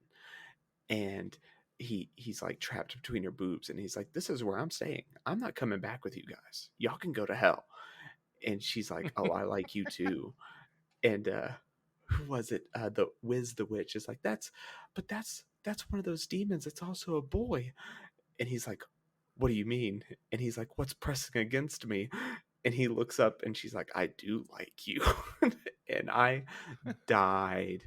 and he's like trapped between her boobs, and he's like, "This is where I'm staying. I'm not coming back with you guys. Y'all can go to hell." And she's like, "Oh, I like you too." And who was it? The Wiz the witch is like, "That's one of those demons. It's also a boy." And he's like, "What do you mean?" And he's like, "What's pressing against me?" And he looks up, and she's like, "I do like you." And I died.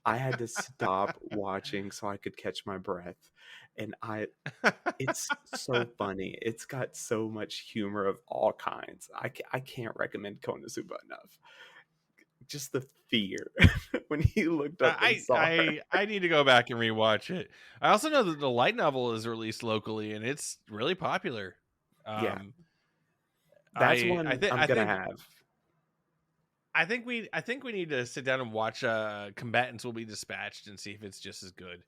I had to stop watching so I could catch my breath. And it's so funny. It's got so much humor of all kinds. I can't recommend Konosuba enough. Just the fear when he looked up and saw her. I need to go back and rewatch it. I also know that the light novel is released locally and it's really popular. Yeah, Um, that's I one think I'm gonna have. I think we need to sit down and watch Combatants Will Be Dispatched and see if it's just as good.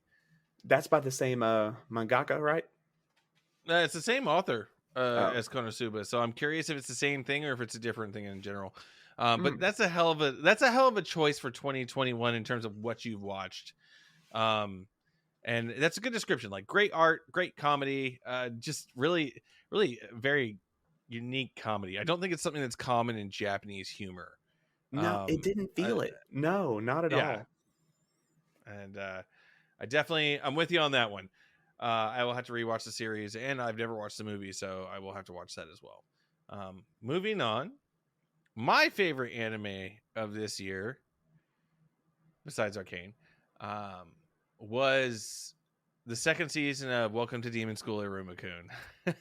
That's by the same mangaka, right? It's the same author Oh, as Konosuba, so I'm curious if it's the same thing or if it's a different thing in general. But mm. that's a hell of a choice for 2021 in terms of what you've watched. Um, and that's a good description. Like great art, great comedy, just really very unique comedy. I don't think it's something that's common in Japanese humor. No, it didn't I, feel it. No, not at yeah, all. and I'm with you on that one. I will have to rewatch the series, and I've never watched the movie, so I will have to watch that as well. Moving on, my favorite anime of this year, besides Arcane, um, was the second season of Welcome to Demon School Iruma-kun.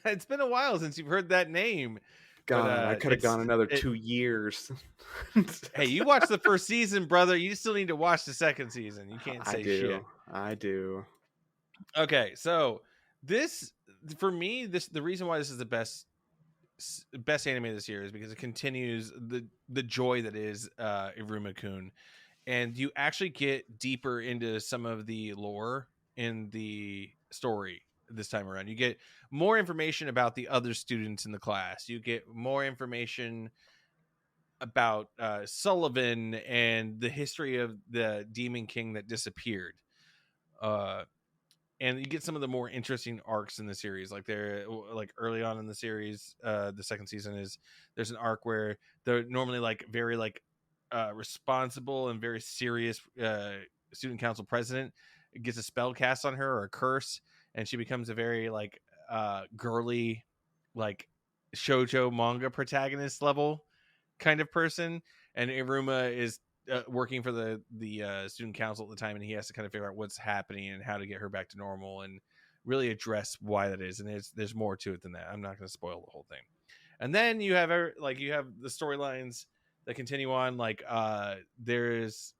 It's been a while since you've heard that name God, I could have gone another 2 years. Hey, you watched the first season, brother. You still need to watch the second season. You can't say shit. I do. Okay, so this, for me, the reason why this is the best anime this year is because it continues the joy that is Iruma-kun, and you actually get deeper into some of the lore in the story this time around. You get more information about the other students in the class. You get more information about Sullivan and the history of the Demon King that disappeared. And you get some of the more interesting arcs in the series. Like they're like early on in the series, the second season there's an arc where they're normally like very like responsible and very serious student council president gets a spell cast on her or a curse, and she becomes a very like girly, like shoujo manga protagonist level kind of person. And Iruma is working for the student council at the time, and he has to kind of figure out what's happening and how to get her back to normal and really address why that is. And there's more to it than that. I'm not going to spoil the whole thing. And then you have the storylines that continue on. Like there's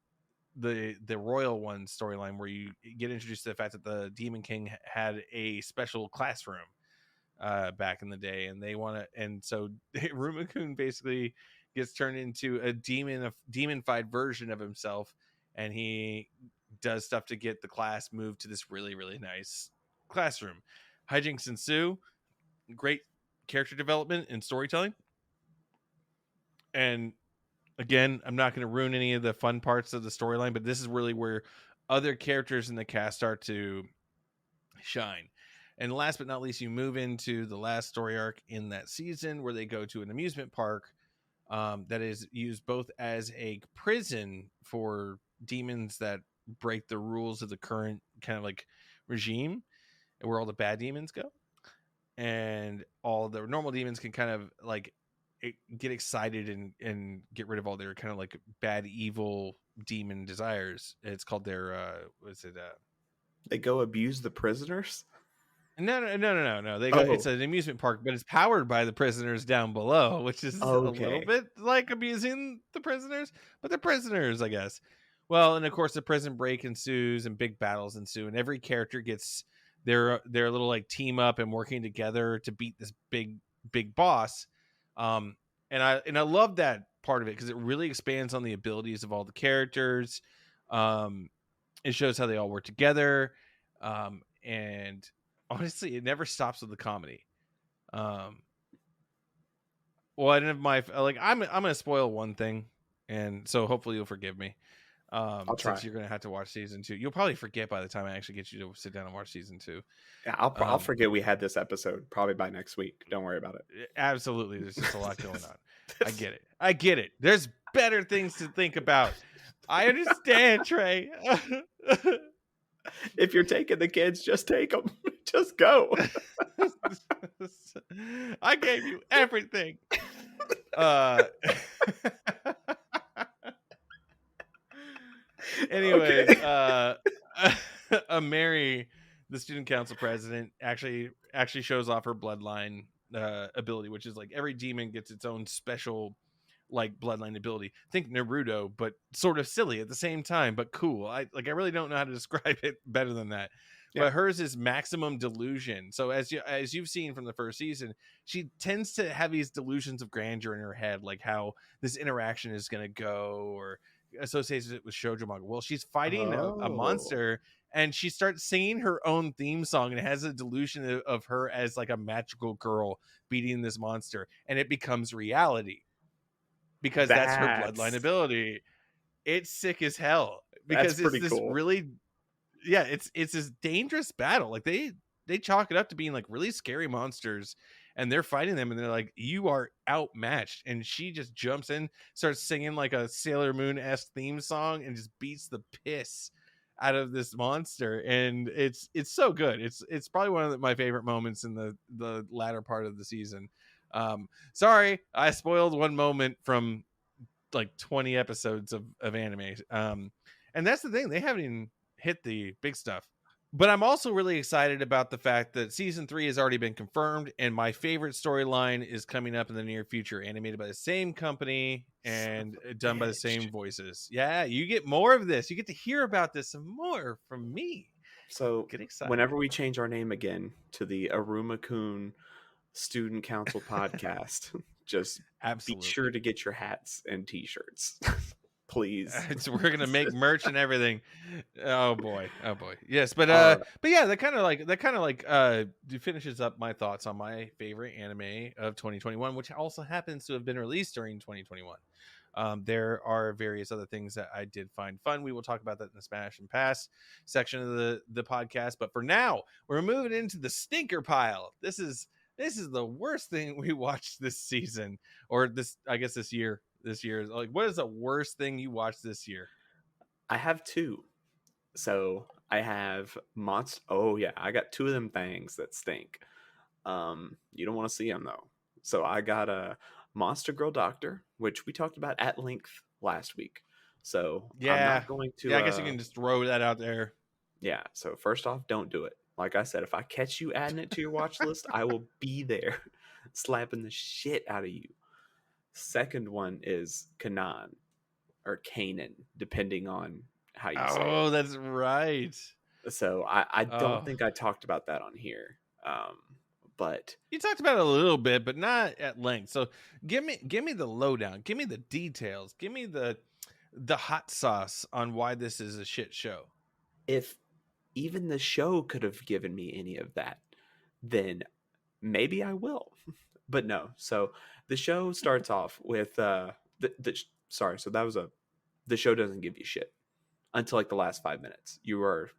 the royal one storyline where you get introduced to the fact that the Demon King had a special classroom back in the day, and they want to, and so Iruma-kun basically gets turned into a demonified version of himself, and he does stuff to get the class moved to this really, really nice classroom. Hijinks ensue, great character development and storytelling. And again, I'm not going to ruin any of the fun parts of the storyline, but this is really where other characters in the cast start to shine. And last but not least, you move into the last story arc in that season where they go to an amusement park that is used both as a prison for demons that break the rules of the current kind of like regime, where all the bad demons go, and all the normal demons can kind of like get excited and get rid of all their kind of like bad evil demon desires. It's called their they go abuse the prisoners. No. They go, it's an amusement park, but it's powered by the prisoners down below, which is a little bit like abusing the prisoners, but they're prisoners, I guess. Well, and of course the prison break ensues and big battles ensue, and every character gets their little like team up and working together to beat this big boss. And I love that part of it because it really expands on the abilities of all the characters. It shows how they all work together, and honestly, it never stops with the comedy. One of my I'm gonna spoil one thing, and so hopefully you'll forgive me. I'll try. Since you're gonna have to watch season 2, you'll probably forget by the time I actually get you to sit down and watch season 2. Yeah, I'll forget we had this episode probably by next week. Don't worry about it. Absolutely, there's just a lot going on. I get it. There's better things to think about. I understand, Trey. If you're taking the kids, just take them. Just go. I gave you everything. Anyways, okay. Mary, the student council president, actually shows off her bloodline ability, which is like every demon gets its own special like bloodline ability. Think Naruto, but sort of silly at the same time, but cool. I really don't know how to describe it better than that. Yeah. But hers is maximum delusion. So as you've seen from the first season, she tends to have these delusions of grandeur in her head, like how this interaction is going to go, or associates it with shoujo manga. Well, she's fighting a monster, and she starts singing her own theme song, and it has a delusion of her as like a magical girl beating this monster, and it becomes reality because that's her bloodline ability. It's sick as hell because it's this cool. Really, yeah, it's this dangerous battle. Like they chalk it up to being like really scary monsters, and they're fighting them, and they're like, you are outmatched. And she just jumps in, starts singing like a Sailor Moon-esque theme song, and just beats the piss out of this monster. And it's so good. It's probably one of my favorite moments in the latter part of the season. Sorry, I spoiled one moment from like 20 episodes of anime. And that's the thing, they haven't even hit the big stuff. But I'm also really excited about the fact that season 3 has already been confirmed, and my favorite storyline is coming up in the near future, animated by the same company Son and of a done by the bitch. same voices. Yeah, you get more of this. You get to hear about this some more from me. So Get excited. whenever we change our name again to the Aruma-kun Student Council Podcast, just be Absolutely. sure to get your hats and t-shirts. Please. So we're gonna make merch and everything. Oh boy, oh boy. Yes, All right. but yeah, that kind of like finishes up my thoughts on my favorite anime of 2021, which also happens to have been released during 2021. There are various other things that I did find fun. We will talk about that in the Smash and Pass section of the podcast. But for now, we're moving into the stinker pile. This is the worst thing we watched this season, or this, I guess, this year. This year, like, what is the worst thing you watched this year? I have two. So I have monster. Oh yeah, I got two of them things that stink. You don't want to see them though. So I got a Monster Girl Doctor, which we talked about at length last week. So I'm Yeah, not going yeah. to. I guess you can just throw that out there. Yeah. So first off, don't do it. Like I said, if I catch you adding it to your watch list, I will be there, slapping the shit out of you. Second one is Kanan or Kanan, depending on how you say it. Oh, that's right. So I don't Oh, think I talked about that on here. But you talked about it a little bit, but not at length. So give me the lowdown. Give me the details. Give me the hot sauce on why this is a shit show. if even the show could have given me any of that, then maybe I will. But no. So the show starts off with sorry. So that was the show doesn't give you shit until like the last 5 minutes. You are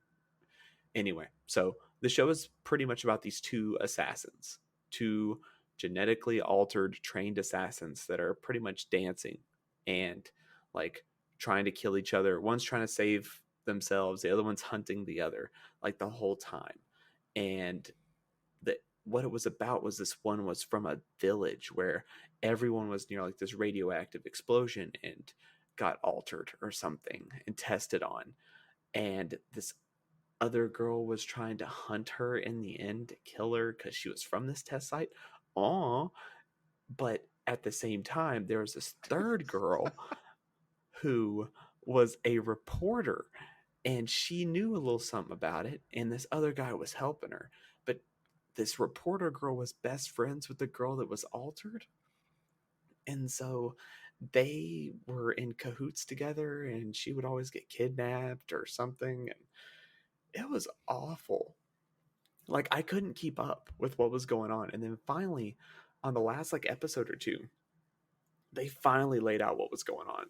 anyway. So the show is pretty much about these two assassins, two genetically altered trained assassins that are pretty much dancing and like trying to kill each other. One's trying to save themselves, the other one's hunting the other like the whole time. And the what it was about was this one was from a village where everyone was near like this radioactive explosion and got altered or something and tested on. And this other girl was trying to hunt her in the end to kill her because she was from this test site. Aw. But at the same time, there was this third girl who was a reporter and she knew a little something about it. And this other guy was helping her. But this reporter girl was best friends with the girl that was altered. And so they were in cahoots together and she would always get kidnapped or something. And it was awful. Like I couldn't keep up with what was going on. And then finally, on the last like episode or two, they finally laid out what was going on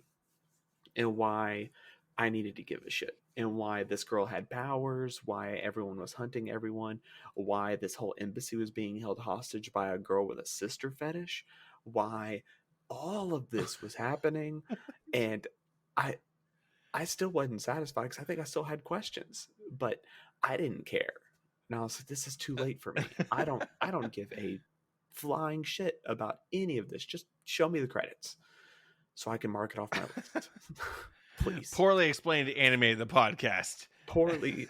and why I needed to give a shit and why this girl had powers, why everyone was hunting everyone, why this whole embassy was being held hostage by a girl with a sister fetish, why all of this was happening. And I I still wasn't satisfied because I think I still had questions, but I didn't care. And I was like, this is too late for me. I don't give a flying shit about any of this. Just show me the credits so I can mark it off my list. Please. Poorly explained anime, the podcast. Poorly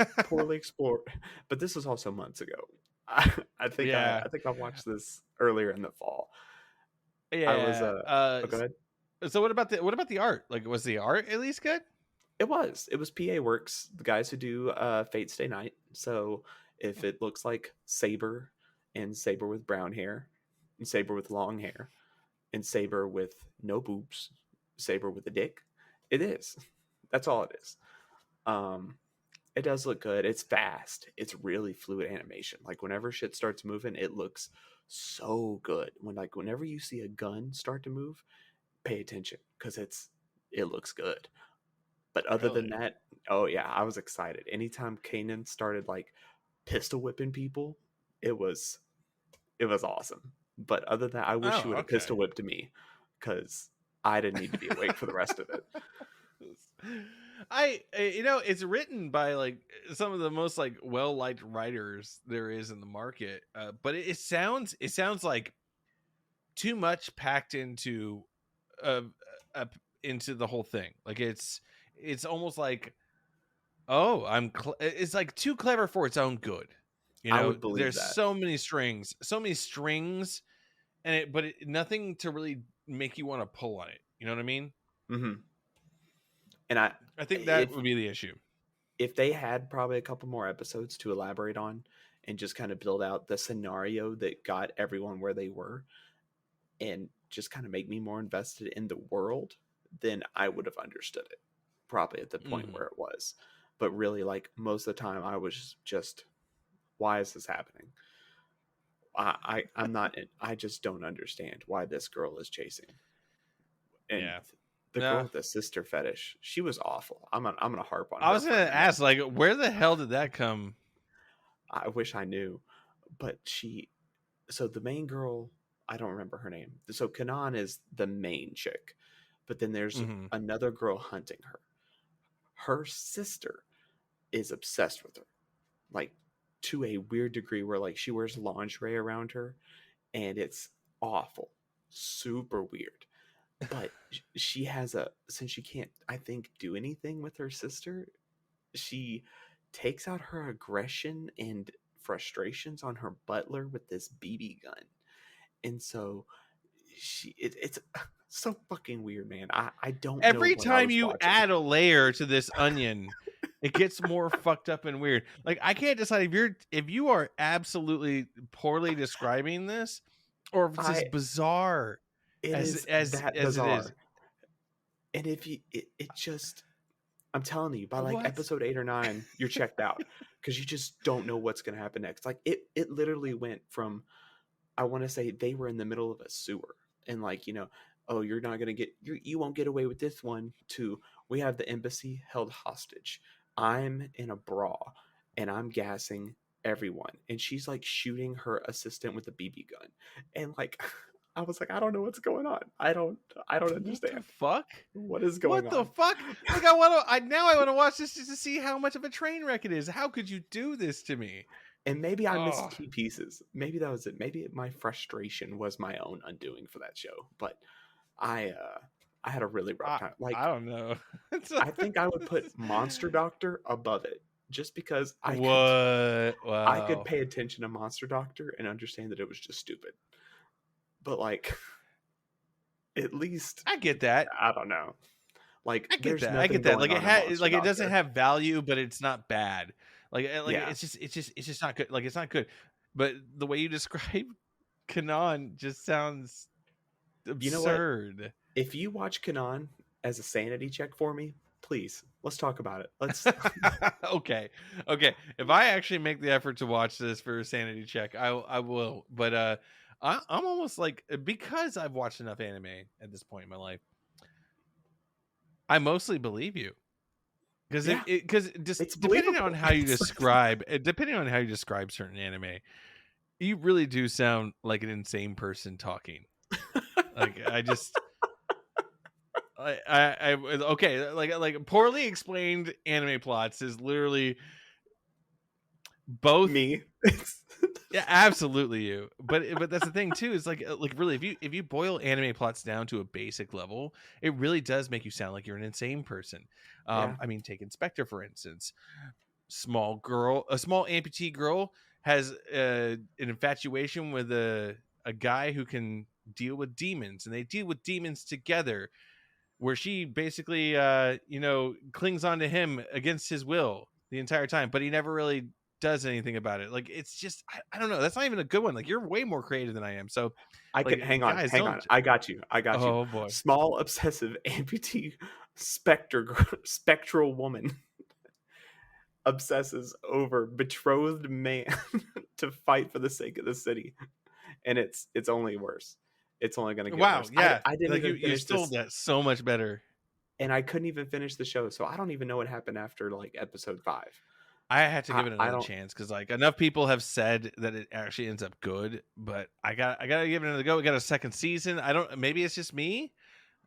explored. But this was also months ago. I think Yeah, I think I watched this earlier in the fall. I was yeah. oh, go ahead. So what about the art? Like, was the art at least good? It was PA Works, the guys who do Fate Stay Night. So if it looks like Saber and Saber with brown hair and Saber with long hair and Saber with no boobs, Saber with a dick, it is. That's all it is. Um it does look good. It's fast. It's really fluid animation. Like whenever shit starts moving, it looks so good. Whenever you see a gun start to move, pay attention because it looks good. But other than Really? that, oh yeah, I was excited. Anytime Kanan started like pistol whipping people, it was it was awesome. But other than that, I wish he Oh, would have okay. pistol whipped me because I didn't need to be awake for the rest of it. It's written by like some of the most like well liked writers there is in the market, but it sounds like too much packed uh, into the whole thing. Like it's almost like Oh, it's like too clever for its own good. You I know, would believe there's that. so many strings, and nothing to really make you want to pull on it. You know what I mean? Hmm. And I, I think that if would be the issue. if they had probably a couple more episodes to elaborate on and just kind of build out the scenario that got everyone where they were and just kind of make me more invested in the world, then I would have understood it probably at the point Hmm. where it was. But really, like most of the time, I was just, why is this happening? I'm not. I just don't understand why this girl is chasing. And Yeah. the girl Nah. with the sister fetish, she was awful. I'm gonna harp on I her was for gonna a minute. ask, like, where the hell did that come? I wish I knew, but she. So the main girl, I don't remember her name. So Kanan is the main chick, but then there's Hmm. another girl hunting her. Her sister is obsessed with her, like to a weird degree where like she wears lingerie around her, and it's awful, super weird. But she has a, since she can't, I think, do anything with her sister, she takes out her aggression and frustrations on her butler with this BB gun. And so it's so fucking weird, man. I don't know Every what I time was you watching. add a layer to this onion, it gets more fucked up and weird. Like, I can't decide if you are absolutely poorly describing this, or if it's as I bizarre It is that as it is. bizarre. And if you it just, I'm telling you, by like What? episode 8 or 9, you're checked out because you just don't know what's going to happen next. Like it literally went from, I want to say they were in the middle of a sewer and like, oh, you're not going to get, you won't get away with this one, to we have the embassy held hostage. I'm in a bra and I'm gassing everyone. And she's like shooting her assistant with a BB gun. And like, I was like, I don't know what's going on. I don't What the understand. fuck? What is going What the on? fuck? Like, I want to watch this just to see how much of a train wreck it is. How could you do this to me? And maybe I missed Oh, key pieces. Maybe that was it. Maybe my frustration was my own undoing for that show. But I had a really rough time. I Like don't know. I think I would put Monster Doctor above it just because What? I could Wow. pay attention to Monster Doctor and understand that it was just stupid. But like at least I get that. I don't know. Like I get there's that. I nothing get that. going Like, on in Monster it doesn't Doctor. have value, but it's not bad. Like Yeah. it's just not good. Like, it's not good. But the way you describe Kanan just sounds You know what? absurd. If you watch Kanan as a sanity check for me, please, let's talk about it. Let's Okay. Okay. If I actually make the effort to watch this for a sanity check, I will. But I'm almost like, because I've watched enough anime at this point in my life, I mostly believe you. Because yeah, because just it's believable. It's like, depending on how you describe certain anime, you really do sound like an insane person talking. Like, okay, like poorly explained anime plots is literally both. me. Yeah, absolutely you. But that's the thing too, is like really, if you boil anime plots down to a basic level, it really does make you sound like you're an insane person. Yeah. I mean, take Inspector for instance. A small amputee girl has an infatuation with a guy who can deal with demons, and they deal with demons together, where she basically clings on to him against his will the entire time, but he never really does anything about it. Like, it's just, I don't know, that's not even a good one. Like, you're way more creative than I am, so I like, can hang on, guys, hang don't. on. I got you. I got you. Oh boy. Small obsessive amputee spectral woman obsesses over betrothed man to fight for the sake of the city, and it's only worse. It's only going to get Wow, worse. yeah, I didn't like, even you finish sold this, that so much better. and I couldn't even finish the show, so I don't even know what happened after like episode 5. I had to give it I another don't. chance because, like, enough people have said that it actually ends up good, but I gotta give it another go. We got a second season. I don't. Maybe it's just me.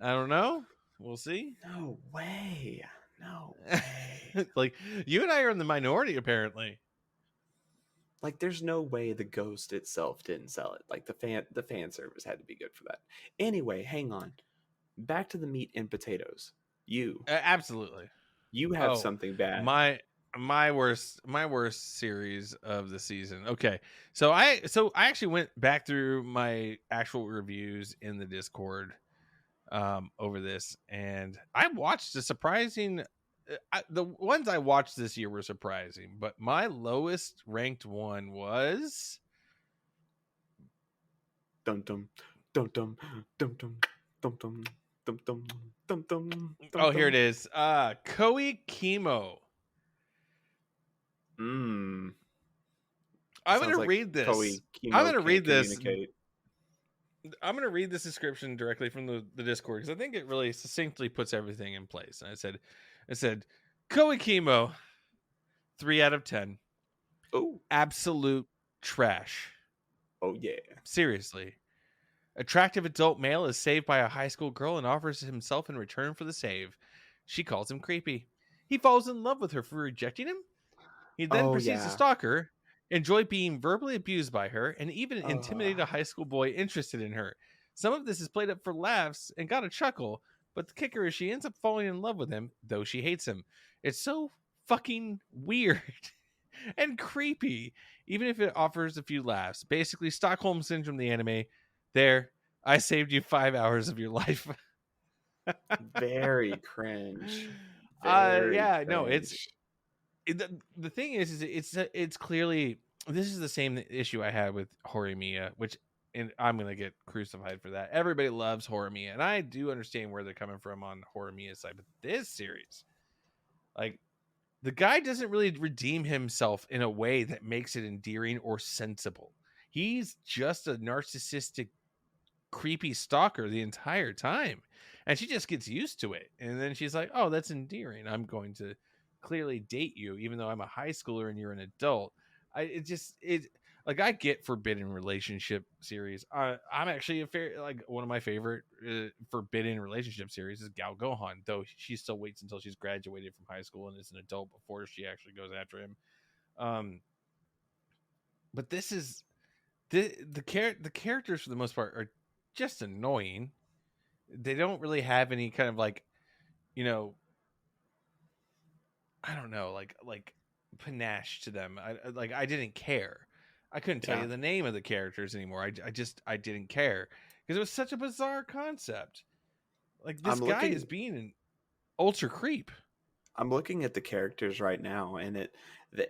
I don't know. We'll see. No way. No way. Like, you and I are in the minority, apparently. Like there's no way the Ghost itself didn't sell it. Like the fan service had to be good for that. Anyway, hang on. Back to the meat and potatoes. You Absolutely. You have Oh, something bad. my worst series of the season. Okay. So I actually went back through my actual reviews in the Discord over this, and I watched a surprising the ones I watched this year were surprising, but my lowest ranked one was Dum dum dum dum dum dum dum dum dum dum dum dum dum oh, here it dum. is. Koi Kimo. Mmm. I'm going Sounds to like read this. Koei I'm Kimo going to can't read this. communicate. I'm going to read this description directly from the Discord because I think it really succinctly puts everything in place. And I said, Koi Kimo, 3 out of 10. Oh, Absolute trash. oh yeah. Seriously. Attractive adult male is saved by a high school girl and offers himself in return for the save. She calls him creepy. He falls in love with her for rejecting him. He then Oh proceeds to yeah. stalk her, enjoy being verbally abused by her, and even Uh, intimidate a high school boy interested in her. Some of this is played up for laughs and got a chuckle, but the kicker is she ends up falling in love with him, though she hates him. It's so fucking weird and creepy, even if it offers a few laughs. Basically, Stockholm Syndrome, the anime. There, I saved you 5 hours of your life. very cringe. Very Yeah, no, cringe. the thing is it's clearly this is the same issue I had with Horimiya, which and I'm gonna get crucified for that. Everybody loves Horimiya, and I do understand where they're coming from on Horimiya's side, but this series, like the guy doesn't really redeem himself in a way that makes it endearing or sensible. He's just a narcissistic, creepy stalker the entire time. And she just gets used to it. And then she's like, oh, that's endearing. I'm going to clearly date you, even though I'm a high schooler and you're an adult. I get forbidden relationship series. I'm actually one of my favorite forbidden relationship series is Gal Gohan, though she still waits until she's graduated from high school and is an adult before she actually goes after him. But this is the characters for the most part are just annoying. They don't really have any kind of you know, I don't know, like panache to them. I didn't care. I couldn't tell Yeah. you the name of the characters anymore. I didn't care because it was such a bizarre concept. Like this I'm guy looking is being an ultra creep. I'm looking at the characters right now, and the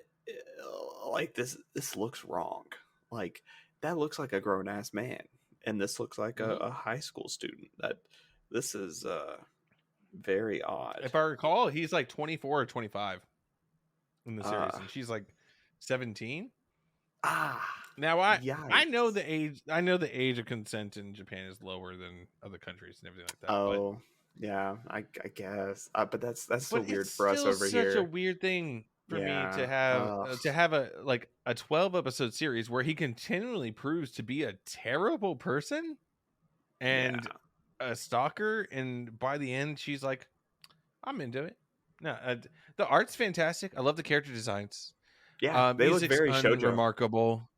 like this looks wrong. Like that looks like a grown ass man, and this looks like Mm-hmm. a high school student. That this is very odd. If I recall, he's like 24 or 25 in the series, Uh and she's like 17. ah Now I know yikes. the age. I know the age of consent in Japan is lower than other countries and everything like that. Oh yeah, I guess. But that's so But weird it's for us still over such a here. weird thing for me Yeah. to have a 12 episode series where he continually proves to be a terrible person Yeah. and a stalker, and by the end she's like, I'm into it. No, the art's fantastic. I love the character designs. Yeah. They look Music's very shoujo. unremarkable.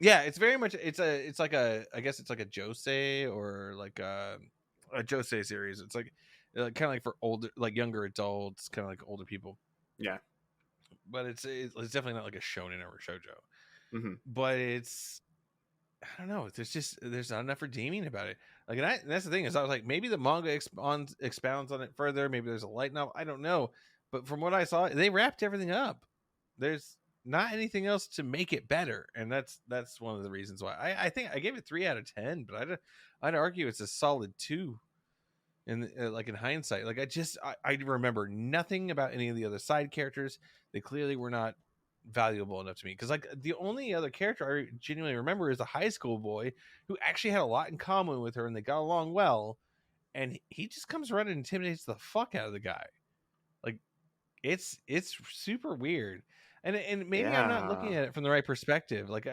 Yeah, it's very much it's like a I guess it's like a josei or like a josei series. It's like kind of like for older like younger adults, kind of like older people. Yeah. But it's definitely not like a shonen or a shoujo. Hmm. But I don't know. There's not enough redeeming about it. Like and that's the thing is I was like maybe the manga expounds on it further. Maybe there's a light novel. I don't know. But from what I saw, they wrapped everything up. There's not anything else to make it better, and that's one of the reasons why I think I gave it 3 out of 10. But I'd argue it's a solid 2 in like in hindsight. Like I remember nothing about any of the other side characters. They clearly were not valuable enough to me because like the only other character I genuinely remember is a high school boy who actually had a lot in common with her and they got along well, and he just comes around and intimidates the fuck out of the guy. Like it's super weird. And maybe I'm not looking Yeah. at it from the right perspective. Like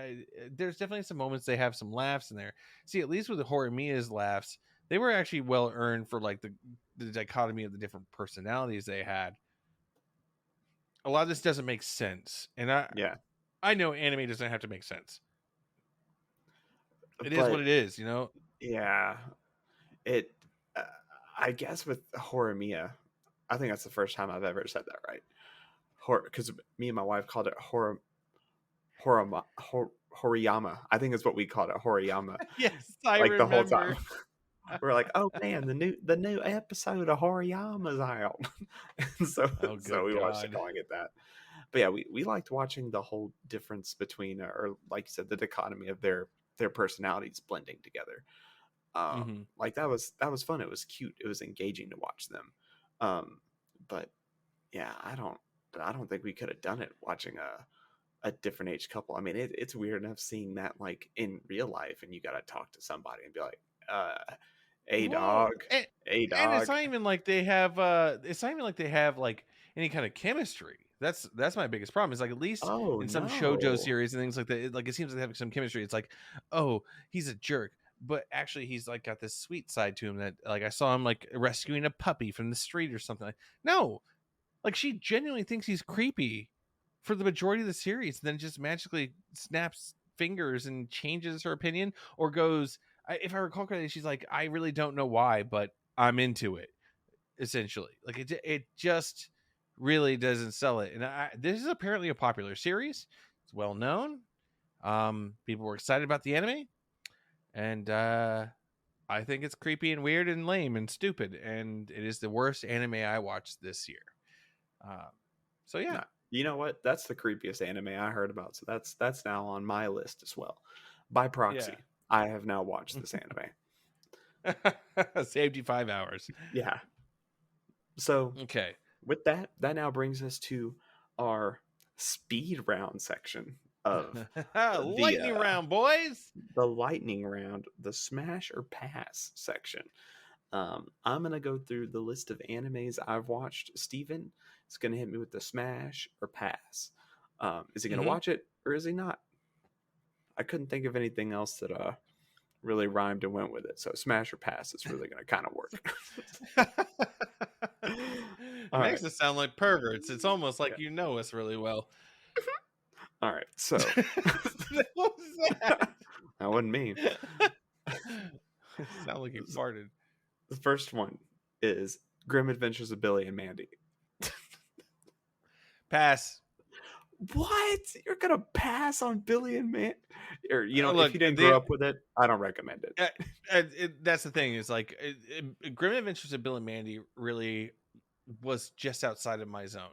there's definitely some moments they have some laughs in there. See, at least with the Horimiya's laughs, they were actually well earned for like the dichotomy of the different personalities they had. A lot of this doesn't make sense, and Yeah. I know anime doesn't have to make sense. It is what But it is, you know. yeah, it. Uh, I guess with Horimiya, I think that's the first time I've ever said that right. Because me and my wife called it Horiyama. I think is what we called it, Horiyama. Yes, I Like the whole time. remember. We're like, oh man, the new episode of Horiyama's out. And Oh, so good we watched it God. calling it that. But yeah, we liked watching the whole difference between, or like you said, the dichotomy of their personalities blending together. Like that was fun. It was cute. It was engaging to watch them. But yeah, I don't think we could have done it watching a different age couple. I mean, it's weird enough seeing that like in real life, and you got to talk to somebody and be like, hey Well, dog, and, hey and it's dog. not even like they have like any kind of chemistry. That's my biggest problem. Is like, at least Oh in some shoujo no. series and things like that, like it seems like they have some chemistry. It's like, oh, he's a jerk, but actually he's like got this sweet side to him that, like, I saw him like rescuing a puppy from the street or something. Like, no, like she genuinely thinks he's creepy for the majority of the series, and then just magically snaps fingers and changes her opinion, or goes, if I recall correctly, she's like, I really don't know why, but I'm into it. Essentially, like it just really doesn't sell it. And this is apparently a popular series. It's well known. People were excited about the anime, and I think it's creepy and weird and lame and stupid, and it is the worst anime I watched this year. So yeah. Nah, you know what? That's the creepiest anime I heard about. So that's now on my list as well. By proxy, Yeah. I have now watched this anime. Saved you 5 hours. Yeah. So Okay. with that now brings us to our speed round section of Lightning round, boys. the lightning round, the smash or pass section. I'm gonna go through the list of animes I've watched. Steven is gonna hit me with the smash or pass. Is he gonna watch it or is he not? I couldn't think of anything else that really rhymed and went with it. So smash or pass is really gonna kind of work. All Makes right. us sound like perverts. It's almost like you know us really well. All right. So What was that? that wasn't me. Sound like you farted. The first one is Grim Adventures of Billy and Mandy. Pass. What? You're gonna pass on Billy and Mandy? Or Look, if you didn't grow up with it, I don't recommend it. That's the thing. Is like Grim Adventures of Bill and Mandy really was just outside of my zone.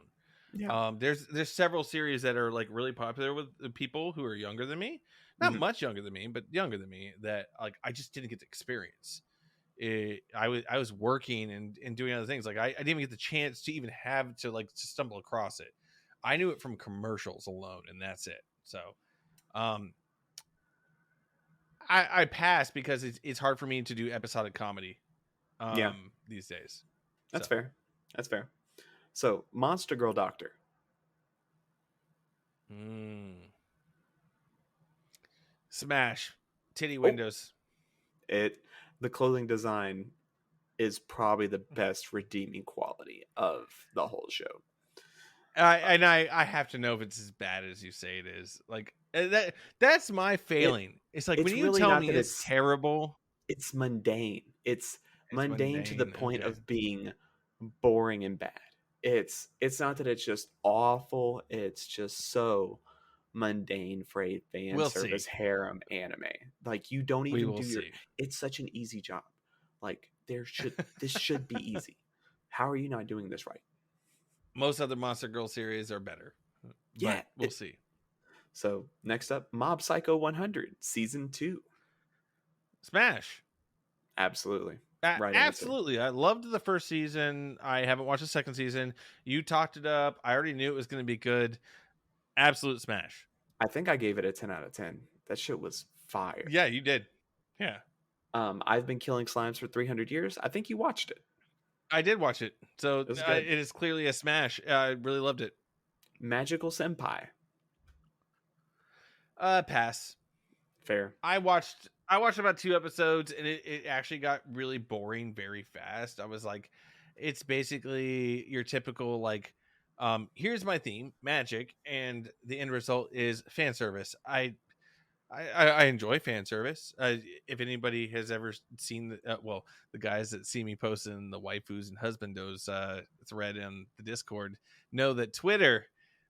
Yeah. There's several series that are like really popular with the people who are younger than me, not much younger than me, but younger than me, that like I just didn't get to experience. I was working and doing other things. Like I didn't even get the chance to even have to like to stumble across it. I knew it from commercials alone, and that's it. So, I pass because it's hard for me to do episodic comedy. These days. That's fair. That's fair. So, Monster Girl Doctor. Smash. Titty windows. The clothing design is probably the best redeeming quality of the whole show. I have to know if it's as bad as you say it is. Like that's my failing. It's like, when you really tell me it's terrible, it's mundane. It's mundane to the point of being boring and bad. It's not that it's just awful. It's just so mundane for a fan service harem anime. Like, you don't even it's such an easy job. Like, this should be easy. How are you not doing this right? Most other Monster Girl series are better. Yeah, but we'll see. So next up, Mob Psycho 100 season 2. Smash. Absolutely. Right. Absolutely. I loved the first season. I haven't watched the second season. You talked it up. I already knew it was going to be good. Absolute smash. I think I gave it a 10 out of 10. That shit was fire. Yeah, you did. Yeah. I've been killing slimes for 300 years. I think you watched it. I did watch it. So it is clearly a smash. I really loved it. Magical Senpai. Pass. Fair. I watched about 2 episodes, and it actually got really boring very fast. I was like, it's basically your typical like, here's my theme, magic, and the end result is fan service. I I enjoy fan service. If anybody has ever seen the guys that see me posting the waifus and husbandos thread in the Discord know that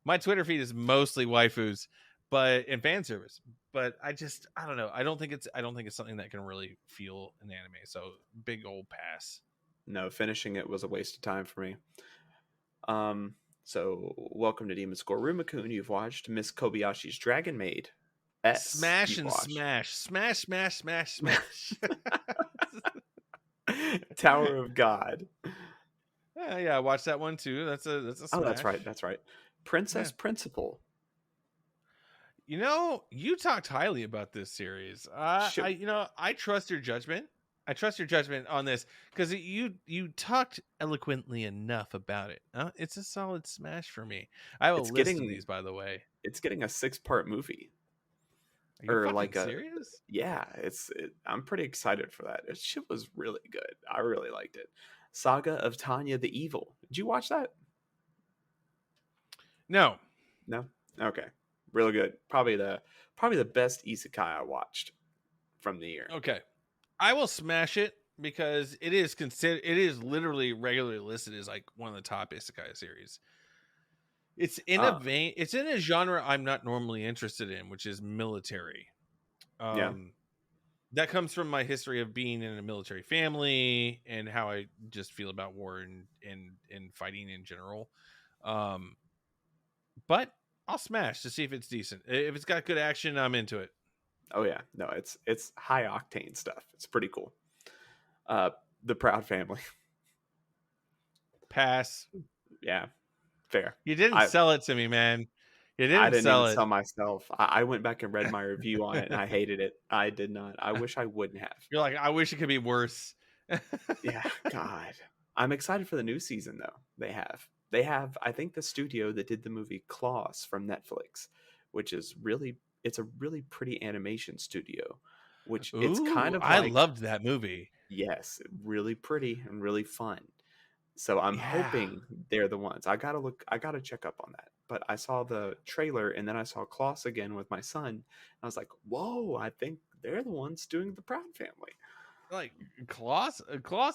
my Twitter feed is mostly waifus, but in fan service. But I don't know. I don't think it's something that can really feel an anime. So big old pass. No, finishing it was a waste of time for me. So welcome to Demon Score. Rumakun, you've watched. Miss Kobayashi's Dragon Maid. Smash and smash. Tower of God. Yeah, I watched that one too. That's a smash. Oh, that's right. Princess Principal. You know, you talked highly about this series. I trust your judgment. I trust your judgment on this because you talked eloquently enough about it. It's a solid smash for me. I have a list of these, by the way. It's getting a 6-part movie. Are you fucking serious? Yeah, I'm pretty excited for that. It shit was really good. I really liked it. Saga of Tanya the Evil. Did you watch that? No. Okay, really good. Probably the best isekai I watched from the year. Okay, I will smash it because it is literally regularly listed as like one of the top isekai series. It's in a vein. It's in a genre I'm not normally interested in, which is military. That comes from my history of being in a military family and how I just feel about war and fighting in general. But I'll smash to see if it's decent. If it's got good action, I'm into it. Oh yeah, no, it's high octane stuff. It's pretty cool. The Proud Family. Pass. Yeah. Fair. You didn't sell it to me, man. You didn't I didn't sell even it. sell myself. I went back and read my review on it, and I hated it. I did not. I wish I wouldn't have. You're like, I wish it could be worse. Yeah, God. I'm excited for the new season, though. They have. I think the studio that did the movie Klaus from Netflix, which is it's a really pretty animation studio. Which it's kind of. I loved that movie. Yes, really pretty and really fun. So I'm hoping they're the ones. I gotta check up on that. But I saw the trailer and then I saw Klaus again with my son. And I was like, whoa, I think they're the ones doing the Proud Family. Like Klaus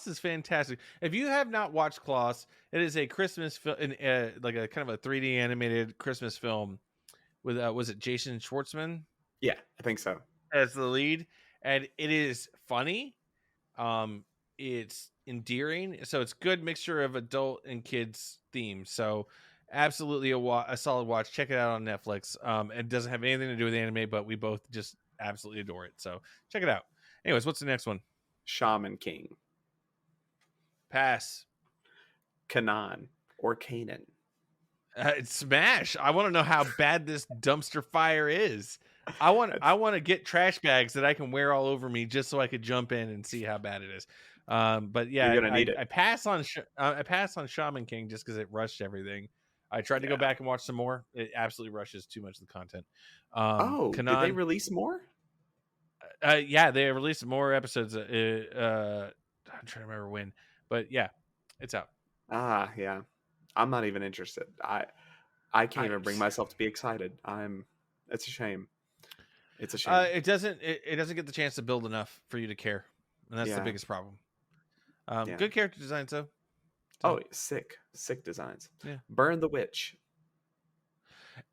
is fantastic. If you have not watched Klaus, it is a Christmas film, like a kind of a 3D animated Christmas film with was it Jason Schwartzman? Yeah, I think so. As the lead, and it is funny. It's endearing, so it's good mixture of adult and kids themes. So absolutely a solid watch. Check it out on Netflix. It doesn't have anything to do with anime, but we both just absolutely adore it. So check it out. Anyways, what's the next one? Shaman King. Pass. Kanan or Kanan. Smash. I want to know how bad this dumpster fire is. I want to get trash bags that I can wear all over me just so I could jump in and see how bad it is. But yeah, you're gonna need it. I pass on Shaman King just because it rushed everything. I tried to go back and watch some more. It absolutely rushes too much of the content. Did they release more? Yeah, they released more episodes. I'm trying to remember when, but yeah, it's out. Yeah. I'm not even interested. I can't even bring myself to be excited. It's a shame. It's a shame. It doesn't get the chance to build enough for you to care, and that's the biggest problem. Good character designs though. Oh, sick designs. Yeah. Burn the Witch.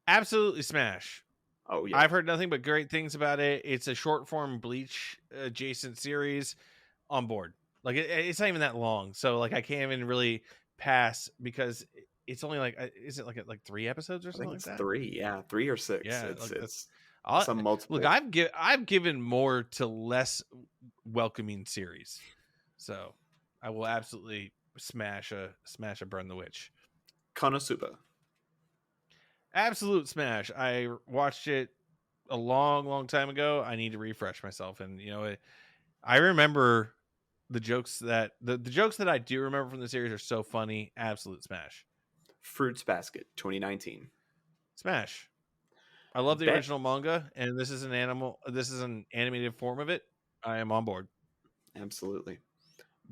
Absolutely smash. Oh yeah. I've heard nothing but great things about it. It's a short form Bleach adjacent series. On board. Like it's not even that long, so like I can't even really pass because it's only like is it like 3 episodes or something like that? 3 or 6. Yeah, it's some multiple. Look, I've given more to less welcoming series, so I will absolutely smash a Burn the Witch. Konosuba. Absolute smash. I watched it a long time ago. I need to refresh myself, and I remember the jokes that the jokes that I do remember from the series are so funny. Absolute smash. Fruits Basket 2019. Smash. I love the original manga, and this is an animated form of it. I am on board. Absolutely.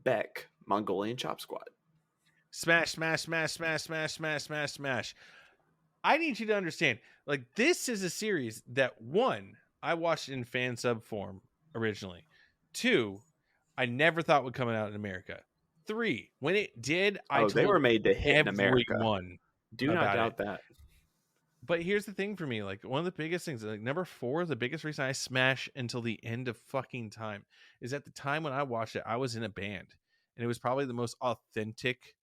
Beck, Mongolian Chop Squad. Smash. I need you to understand, like, this is a series that, one, I watched it in fan sub form originally. 2, I never thought would come out in America. 3, when it did, I Oh, they told were made to hit in America. everyone Do not about it. doubt that. But here's the thing for me, like one of the biggest things, like number 4, the biggest reason I smash until the end of fucking time is at the time when I watched it, I was in a band, and it was probably the most authentic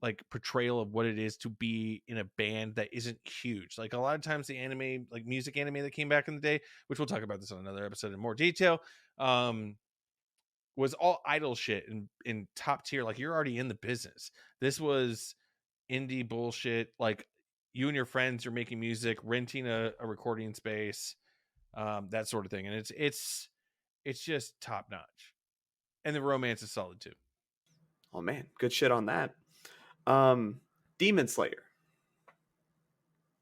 like portrayal of what it is to be in a band that isn't huge. Like a lot of times the anime, like music anime that came back in the day, which we'll talk about this on another episode in more detail, was all idol shit in top tier. Like you're already in the business. This was indie bullshit. Like you and your friends are making music, renting a recording space, that sort of thing. And it's just top notch. And the romance is solid too. Oh man, good shit on that. Demon Slayer.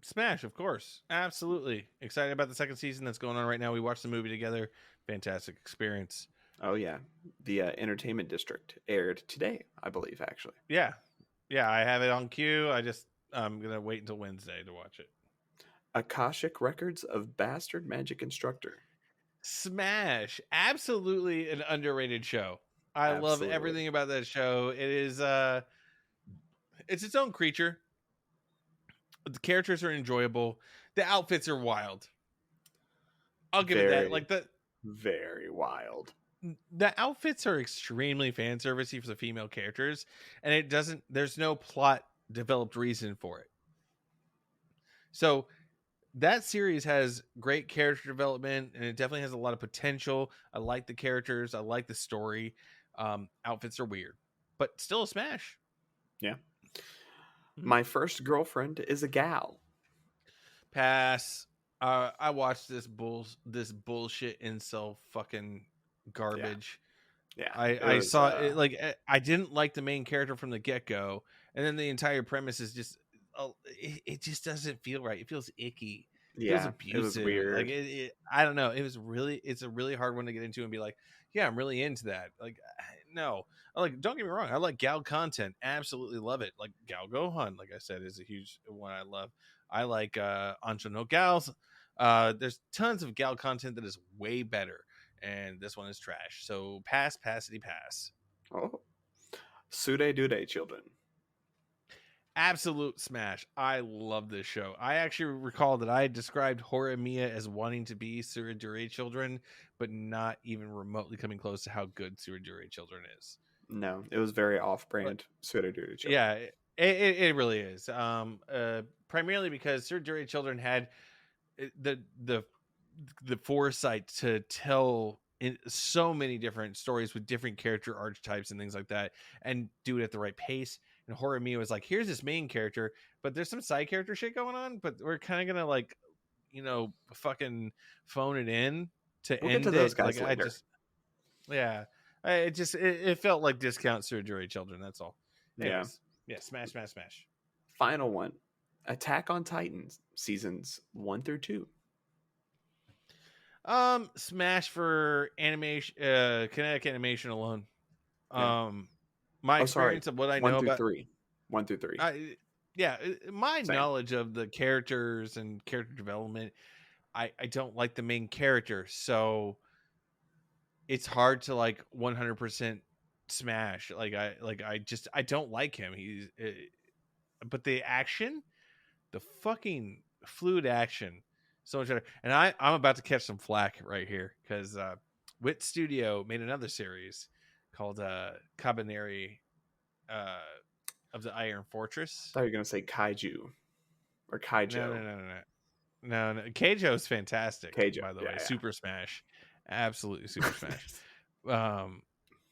Smash, of course. Absolutely. Excited about the second season that's going on right now. We watched the movie together. Fantastic experience. Oh yeah, the Entertainment District aired today, I believe, actually. Yeah. Yeah, I have it on queue. I'm going to wait until Wednesday to watch it. Akashic Records of Bastard Magic Instructor. Smash. Absolutely an underrated show. I love everything about that show. It is it's its own creature. The characters are enjoyable. The outfits are wild. I'll give it that. Like very wild. The outfits are extremely fan servicey for the female characters, and there's no plot developed reason for it. So that series has great character development, and it definitely has a lot of potential. I like the characters. I like the story. Outfits are weird, but still a smash. Yeah. My first girlfriend is a gal. Pass. I watched this bullshit incel fucking garbage. Yeah. I saw it, like I didn't like the main character from the get-go, and then the entire premise is just it just doesn't feel right. It feels icky. It feels abusive. It was weird. Like I don't know. It's a really hard one to get into and be like, yeah, I'm really into that. Like no. Like don't get me wrong, I like gal content. Absolutely love it. Like Gal Gohan, like I said, is a huge one I love. I like Anjo no Gals. There's tons of gal content that is way better, and this one is trash. So pass. Oh, Sude Dude Children. Absolute smash. I love this show. I actually recall that I described Horimiya as wanting to be Suridure Children, but not even remotely coming close to how good Suridure Children is. No, it was very off-brand Suridure Children. Yeah, it really is. Primarily because Suridure Children had the foresight to tell in so many different stories with different character archetypes and things like that, and do it at the right pace. And Horimiya was like, here's this main character, but there's some side character shit going on, but we're kind of gonna like, fucking phone it in to we'll end get to those guys like later. It felt like discount Suridure Children. That's all. Anyways, yeah, smash. Final one, Attack on Titan seasons 1 through 2. Smash for animation, kinetic animation alone. My experience of what I know about 1 through 3. My Same. knowledge of the characters and character development, I don't like the main character, so it's hard to like 100% smash. I don't like him. But the action, the fucking fluid action, so much better. And I'm about to catch some flack right here because Wit Studio made another series called Cabaneri of the Iron Fortress. I thought you were gonna say Kaiju or Kaijo. No. Kaijo is fantastic. Kaijo, by the way, Super Smash, absolutely Super Smash.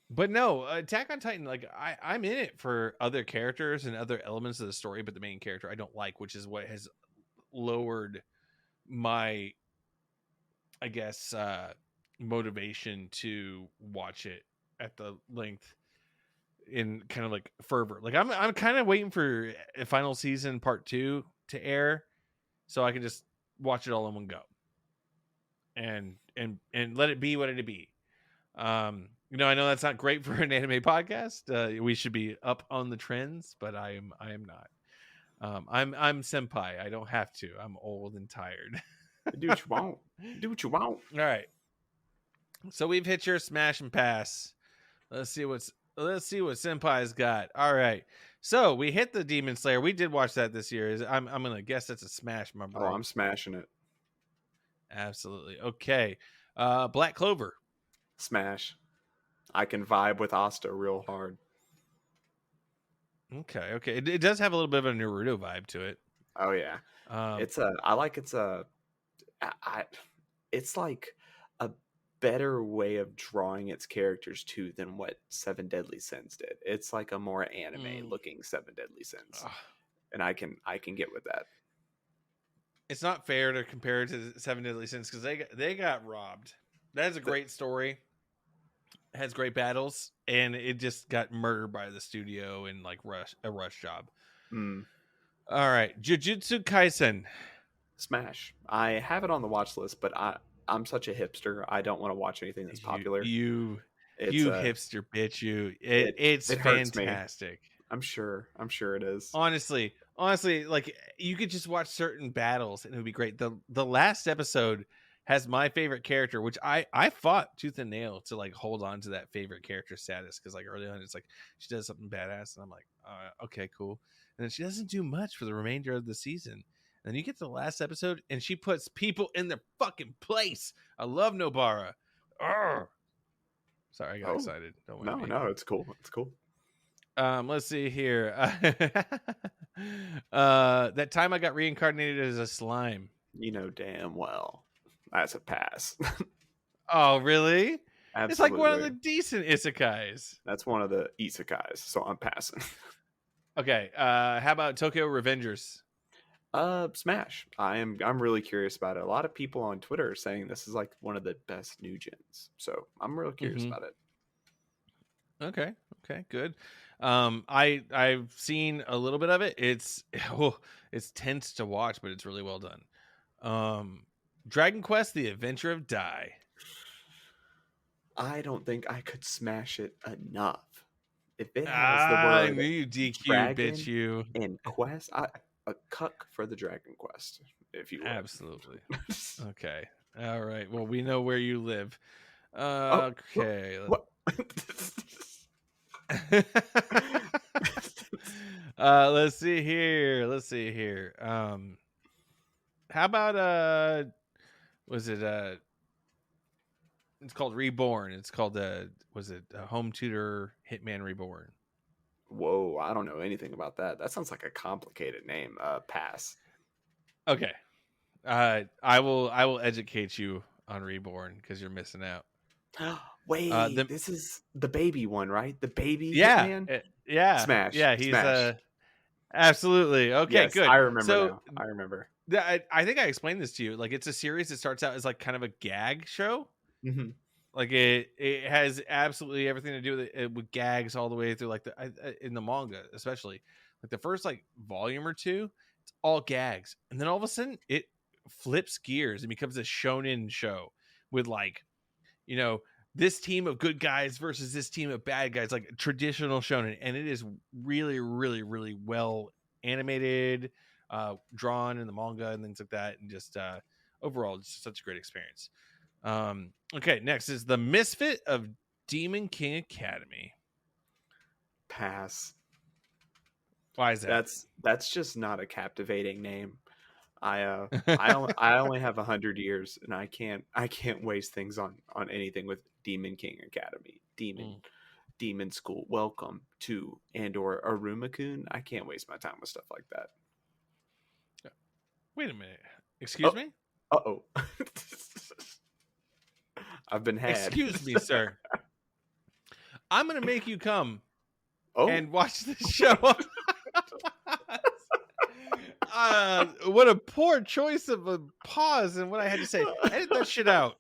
But no, Attack on Titan, like I'm in it for other characters and other elements of the story, but the main character I don't like, which is what has lowered my, I guess, motivation to watch it at the length in kind of like fervor. Like I'm kind of waiting for a final season part 2 to air so I can just watch it all in one go and let it be what it be. I know that's not great for an anime podcast. We should be up on the trends, but I am not. I'm senpai. I don't have to. I'm old and tired. Do what you want. Do what you want. All right. So we've hit your smash and pass. Let's see what Senpai's got. All right. So we hit the Demon Slayer. We did watch that this year. I'm gonna guess that's a smash, my bro. Oh, I'm smashing it. Absolutely. Okay. Black Clover. Smash. I can vibe with Asta real hard. Okay. It does have a little bit of a Naruto vibe to it. Oh yeah. It's like a better way of drawing its characters too than what Seven Deadly Sins did. It's like a more anime looking Seven Deadly Sins. And I can get with that. It's not fair to compare it to Seven Deadly Sins because they got robbed. That is a great story. It has great battles, and it just got murdered by the studio in like a rush job. All right, Jujutsu Kaisen. Smash. I have it on the watch list, but I'm such a hipster. I don't want to watch anything that's popular. You hipster bitch. It's fantastic. I'm sure it is. Honestly, like you could just watch certain battles and it would be great. The last episode has my favorite character, which I fought tooth and nail to like hold on to that favorite character status because like early on it's like she does something badass and I'm like, okay, cool. And then she doesn't do much for the remainder of the season. And then you get to the last episode and she puts people in their fucking place. I love Nobara. Arrgh. Sorry, I got excited. Don't worry. No, it's cool. It's cool. Let's see here. That time I got reincarnated as a slime. You know damn well that's a pass. Oh, really? Absolutely. It's like one of the decent isekais. That's one of the isekais, so I'm passing. Okay. How about Tokyo Revengers? Smash. I'm really curious about it. A lot of people on Twitter are saying this is like one of the best new gens, so I'm real curious about it. Okay, good. I've seen a little bit of it. It's tense to watch, but it's really well done. Dragon Quest: The Adventure of Dai. I don't think I could smash it enough. If it has the word I knew you DQ, dragon bitch, you and quest, a cuck for the Dragon Quest, if you will. Absolutely. Okay. All right. Well, we know where you live. Okay. Let's see here. How about was it it's called Reborn. It's called was it Home Tutor Hitman Reborn? Whoa, I don't know anything about that. That sounds like a complicated name. Pass. Okay. I will educate you on Reborn because you're missing out. Wait, this is the baby one, right? The baby Hitman? Yeah. Smash. Yeah, he's Smash. Absolutely. Okay, yes, good. I remember now. I remember. I think I explained this to you. Like, it's a series that starts out as like kind of a gag show. Mm-hmm. Like it has absolutely everything to do with gags all the way through. Like in the manga, especially like the first like volume or two, it's all gags, and then all of a sudden it flips gears and becomes a shonen show with like, you know, this team of good guys versus this team of bad guys, like traditional shonen, and it is really, really, really well animated, drawn in the manga and things like that, and just overall, just such a great experience. Okay, next is the Misfit of Demon King Academy. Pass. Why is that? That's just not a captivating name. I only have 100 years, and I can't waste things on anything with Demon King Academy, Demon School. Welcome to or Aruma-kun. I can't waste my time with stuff like that. Wait a minute. Excuse me? Uh-oh. I've been had. Excuse me, sir. I'm going to make you come and watch this show. What a poor choice of a pause and what I had to say. Edit that shit out.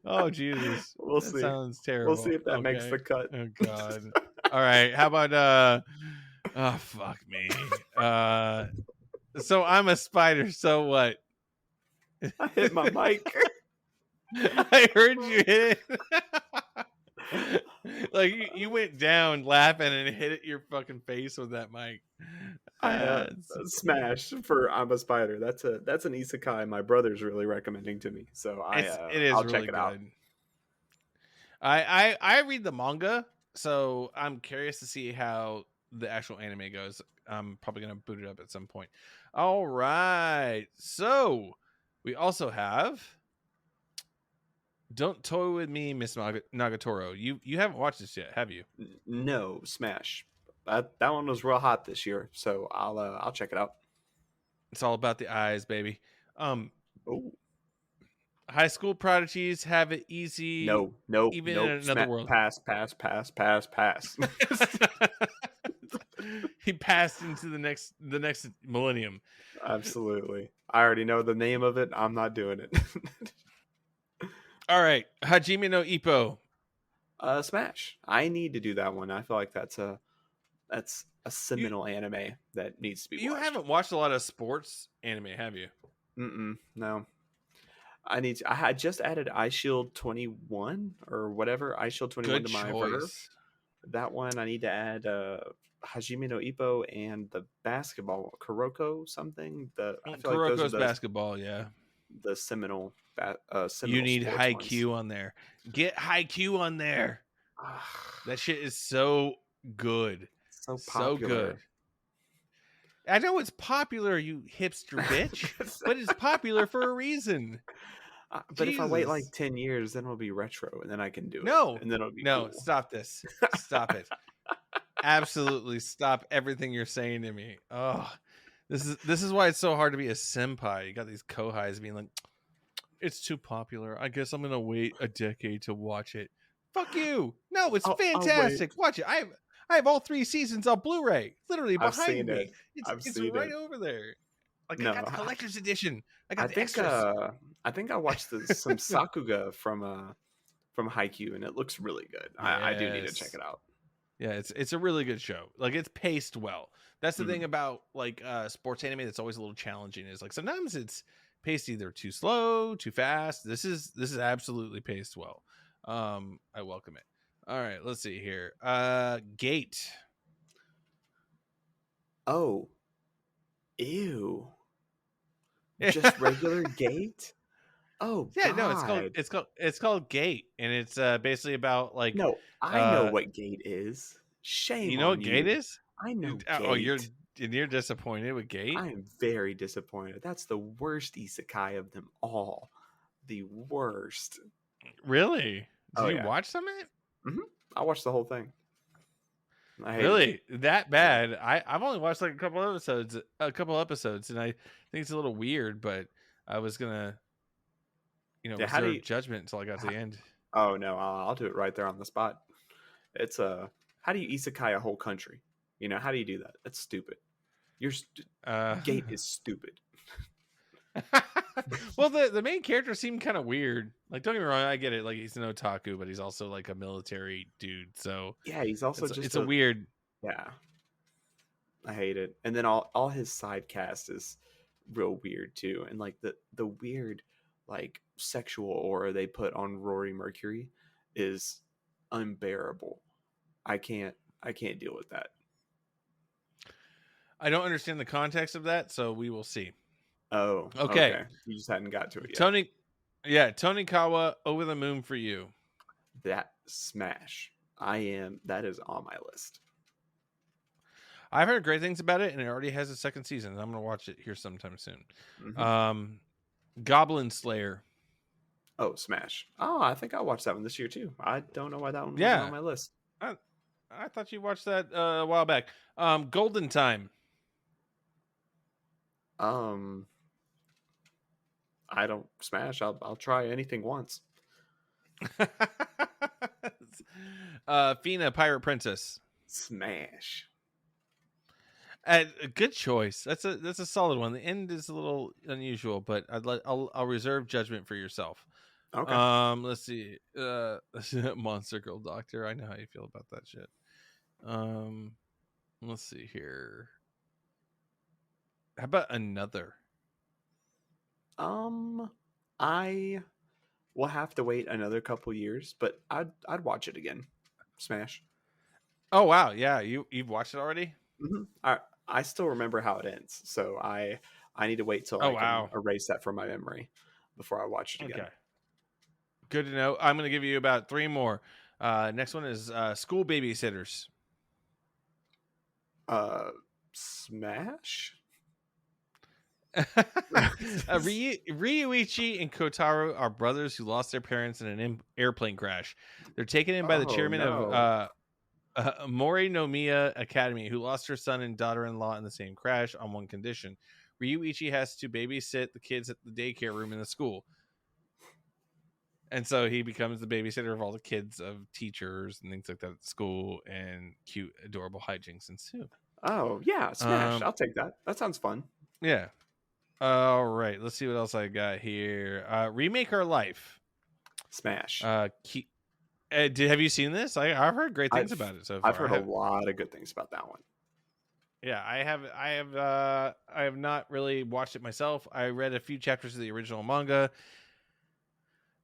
Oh, Jesus. We'll see. Sounds terrible. We'll see if that makes the cut. Oh, God. All right. How about, oh, fuck me. So I'm a spider. So what? I hit my mic. I heard you hit it. Like you went down laughing and hit your fucking face with that mic. I It's smash for I'm a Spider. That's an isekai my brother's really recommending to me. So it is I'll check really it out. good. I read the manga, so I'm curious to see how the actual anime goes. I'm probably gonna boot it up at some point. All right, so we also have Don't Toy with Me, Miss Nagatoro. You haven't watched this yet, have you? No, smash. That one was real hot this year, so I'll check it out. It's all about the eyes, baby. Oh High school prodigies have it easy, no, nope, even in nope. another world. Pass, pass, pass, pass, pass. He passed into the next millennium. Absolutely. I already know the name of it. I'm not doing it. All right, Hajime no Ippo. Smash. I need to do that one. I feel like that's a seminal anime that needs to be You watched. haven't watched a lot of sports anime, have you? No. I just added Eye Shield 21 or whatever, Eye Shield 21 Good to my Verve. choice. That one I need to add Hajime no Ippo and the basketball Kuroko something. I feel like those Kuroko's are basketball, yeah. the seminal You need sports high ones. Q on there. Get high Q on there. That shit is so good. So So popular. good. I know it's popular, you hipster bitch, but it's popular for a reason. But if I wait like Jesus. 10 years, then it'll be retro, and then I can do No, it. And then it'll be no, cool. stop this. Stop it. Absolutely stop everything you're saying to me. Oh, this is why it's so hard to be a senpai. You got these kohais being like, it's too popular. I guess I'm gonna wait a decade to watch it. Fuck you. No, it's I'll fantastic. wait. Watch it. I have all 3 seasons on Blu-ray, literally I've behind seen me. it. It's seen right it. over there. Like I No, got the collector's edition. I got I the think extras. I think I watched some Sakuga from Haikyuu, and it looks really good. I do need to check Yes. it out. Yeah, it's a really good show. Like it's paced well. That's the thing about like sports anime that's always a little challenging is like sometimes it's paced either too slow, too fast. This is absolutely paced well. I welcome it. All right, let's see here. Gate. Oh, ew! Just regular Gate? Oh Yeah, no, God! it's called Gate, and it's basically about like No, I know what Gate is. Shame you know what on Gate you. is? I know Oh, you're Gate. disappointed with Gate? I am very disappointed. That's the worst isekai of them all. The worst. Really? Did Oh you yeah. watch some of it? I watched the whole thing. I hated it. Really? That bad? I've only watched like a couple episodes, and I think it's a little weird, but I was gonna, How do reserve you? judgment until I got to the end. Oh no, I'll do it right there on the spot. It's how do you isekai a whole country? How do you do that? That's stupid. Gate is stupid. Well, the main character seemed kind of weird. Like, don't get me wrong, I get it. Like, he's an otaku, but he's also like a military dude. So Yeah, he's also it's a weird. Yeah, I hate it. And then all his side cast is real weird too, and like the weird like sexual aura they put on Rory Mercury is unbearable. I can't deal with that. I don't understand the context of that, so we will see. Oh, Okay. You just hadn't got to it Tony yet. Kawa, Over the Moon for You. That smash. That is on my list. I've heard great things about it, and it already has a second season. I'm going to watch it here sometime soon. Goblin Slayer. Oh, smash. Oh, I think I watched that one this year too. I don't know why that one Yeah. wasn't on my list. I thought you watched that a while back. Golden Time. I don't smash. I'll try anything once. Fina, Pirate Princess. Smash. A good choice. That's a solid one. The end is a little unusual, but I'll reserve judgment for yourself. Okay. Let's see. Monster Girl Doctor. I know how you feel about that shit. Let's see here. How about Another? I will have to wait another couple years, but I'd watch it again. Smash. Oh wow, yeah, you've watched it already? I still remember how it ends, so I need to wait till Oh I can wow. erase that from my memory before I watch it again. Okay. Good to know. I'm going to give you about 3 more. Next one is School Babysitters. Smash. Ryuichi and Kotaro are brothers who lost their parents in an airplane crash. They're taken in by the Oh chairman of no. Morinomiya Academy, who lost her son and daughter-in-law in the same crash on one condition. Ryuichi has to babysit the kids at the daycare room in the school. And so he becomes the babysitter of all the kids of teachers and things like that at school, and cute, adorable hijinks ensue. Oh yeah, Smash. I'll take that. That sounds fun. Yeah. All right. Let's see what else I got here. Remake Our Life. Smash. Have you seen this? I've heard great things about it so far. I've heard a lot of good things about that one. Yeah, I have not really watched it myself. I read a few chapters of the original manga.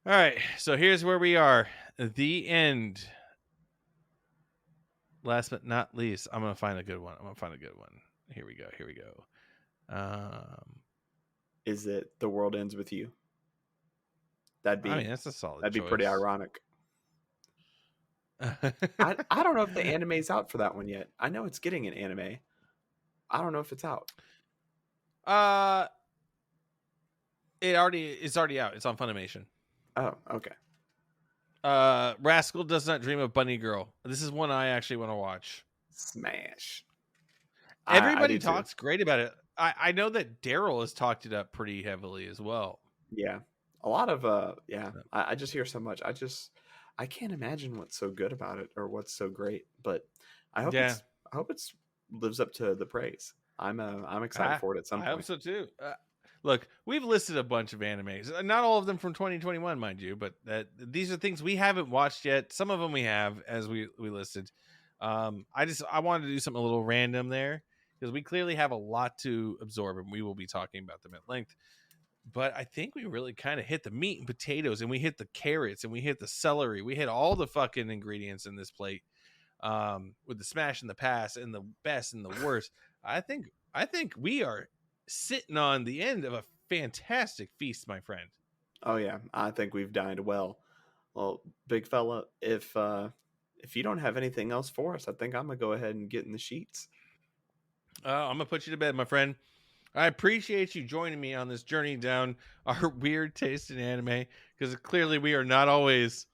All right, so here's where we are. The end. Last but not least, I'm gonna find a good one. Here we go. Is it The World Ends With You? I mean, that's a solid. That'd be pretty ironic. I don't know if the anime's out for that one yet. I know it's getting an anime. I don't know if it's out. It's already out. It's on Funimation. Oh, okay. Rascal Does Not Dream of Bunny Girl. This is one I actually want to watch. Smash. Everybody talks great about it. I know that Daryl has talked it up pretty heavily as well. Yeah. A lot of I just hear so much. I can't imagine what's so good about it or what's so great, but I hope it's lives up to the praise. I'm excited for it at some point. I hope so too. Look, we've listed a bunch of animes. Not all of them from 2021, mind you, but these are things we haven't watched yet. Some of them we have, as we listed. I wanted to do something a little random there because we clearly have a lot to absorb, and we will be talking about them at length. But I think we really kind of hit the meat and potatoes, and we hit the carrots, and we hit the celery. We hit all the fucking ingredients in this plate, with the smash and the pass and the best and the worst. I think we are sitting on the end of a fantastic feast, my friend. Oh yeah, I think we've dined well. Well, big fella, if you don't have anything else for us, I think I'm gonna go ahead and get in the sheets. I'm gonna put you to bed, my friend. I appreciate you joining me on this journey down our weird taste in anime, because clearly we are not always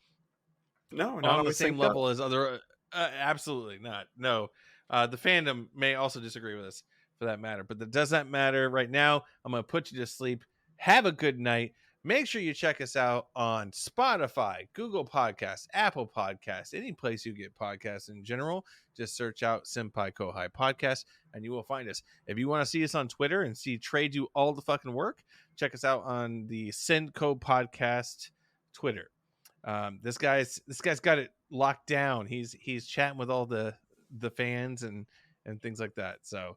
on the same level as other. Absolutely not. No, the fandom may also disagree with us for that matter, but that does not matter right now. I'm going to put you to sleep. Have a good night. Make sure you check us out on Spotify, Google Podcasts, Apple Podcasts, any place you get podcasts in general. Just search out Senpai Kohai Podcast and you will find us. If you want to see us on Twitter and see Trey do all the fucking work, check us out on the Senko Podcast Twitter. This guy's got it locked down. He's chatting with all the fans and things like that. So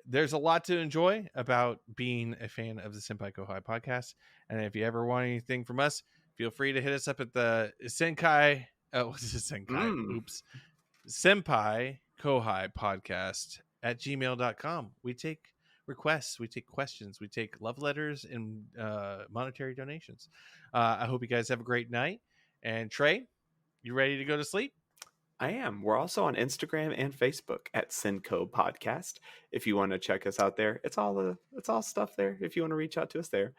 there's a lot to enjoy about being a fan of the Senpai Kohai Podcast. And if you ever want anything from us, feel free to hit us up at the Senpai Kohai Podcast at gmail.com. We take requests, we take questions, we take love letters and monetary donations. I hope you guys have a great night. And Trey, you ready to go to sleep? I am. We're also on Instagram and Facebook at Senko Podcast. If you want to check us out there, it's all stuff there. If you want to reach out to us there,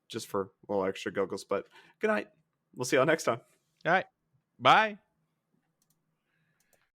just for a little extra goggles. But good night. We'll see y'all next time. All right. Bye.